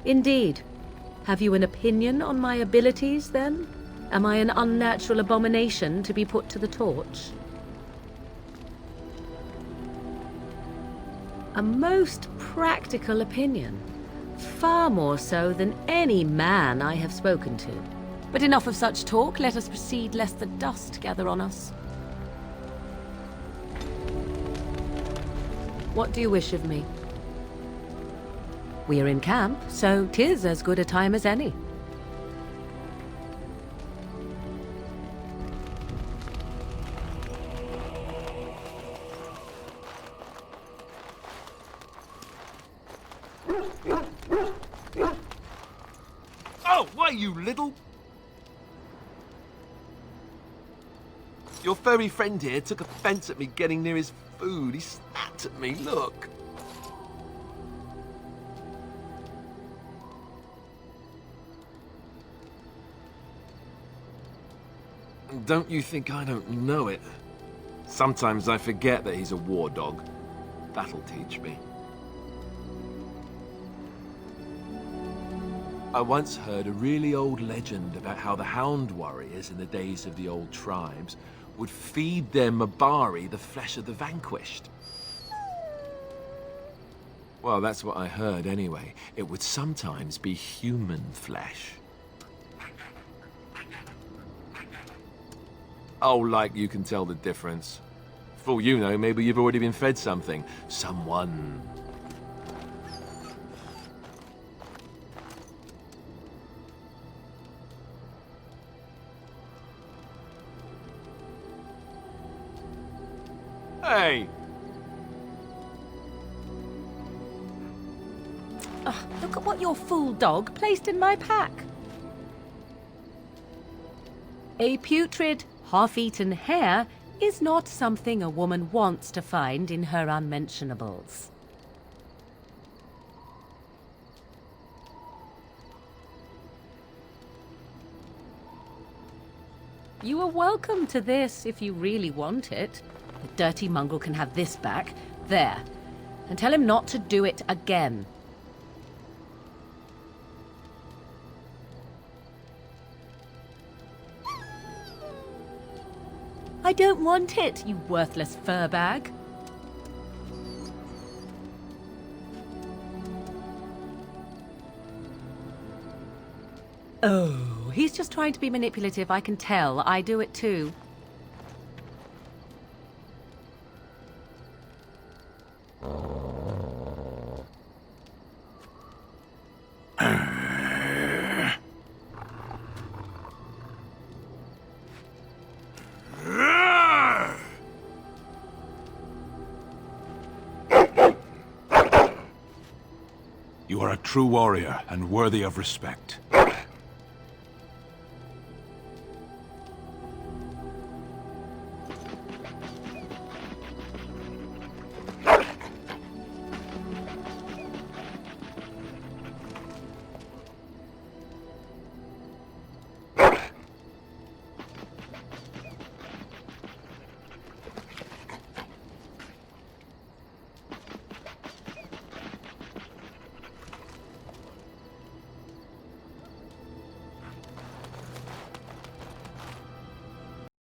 Indeed. Have you an opinion on my abilities, then? Am I an unnatural abomination to be put to the torch? A most practical opinion. Far more so than any man I have spoken to. But enough of such talk. Let us proceed, lest the dust gather on us. What do you wish of me? We are in camp, so 'tis as good a time as any. Oh, why, you little... Your furry friend here took offense at me getting near his food. He snapped at me, look. Don't you think I don't know it? Sometimes I forget that he's a war dog. That'll teach me. I once heard a really old legend about how the hound warriors in the days of the old tribes would feed their Mabari the flesh of the vanquished. Well, that's what I heard anyway. It would sometimes be human flesh. Oh, like you can tell the difference. For all you know, maybe you've already been fed something. Someone. Hey! Look at what your fool dog placed in my pack. A putrid, half-eaten hare is not something a woman wants to find in her unmentionables. You are welcome to this if you really want it. The dirty mongrel can have this back. There. And tell him not to do it again. I don't want it, you worthless fur bag. Oh, he's just trying to be manipulative, I can tell. I do it too. You are a true warrior and worthy of respect.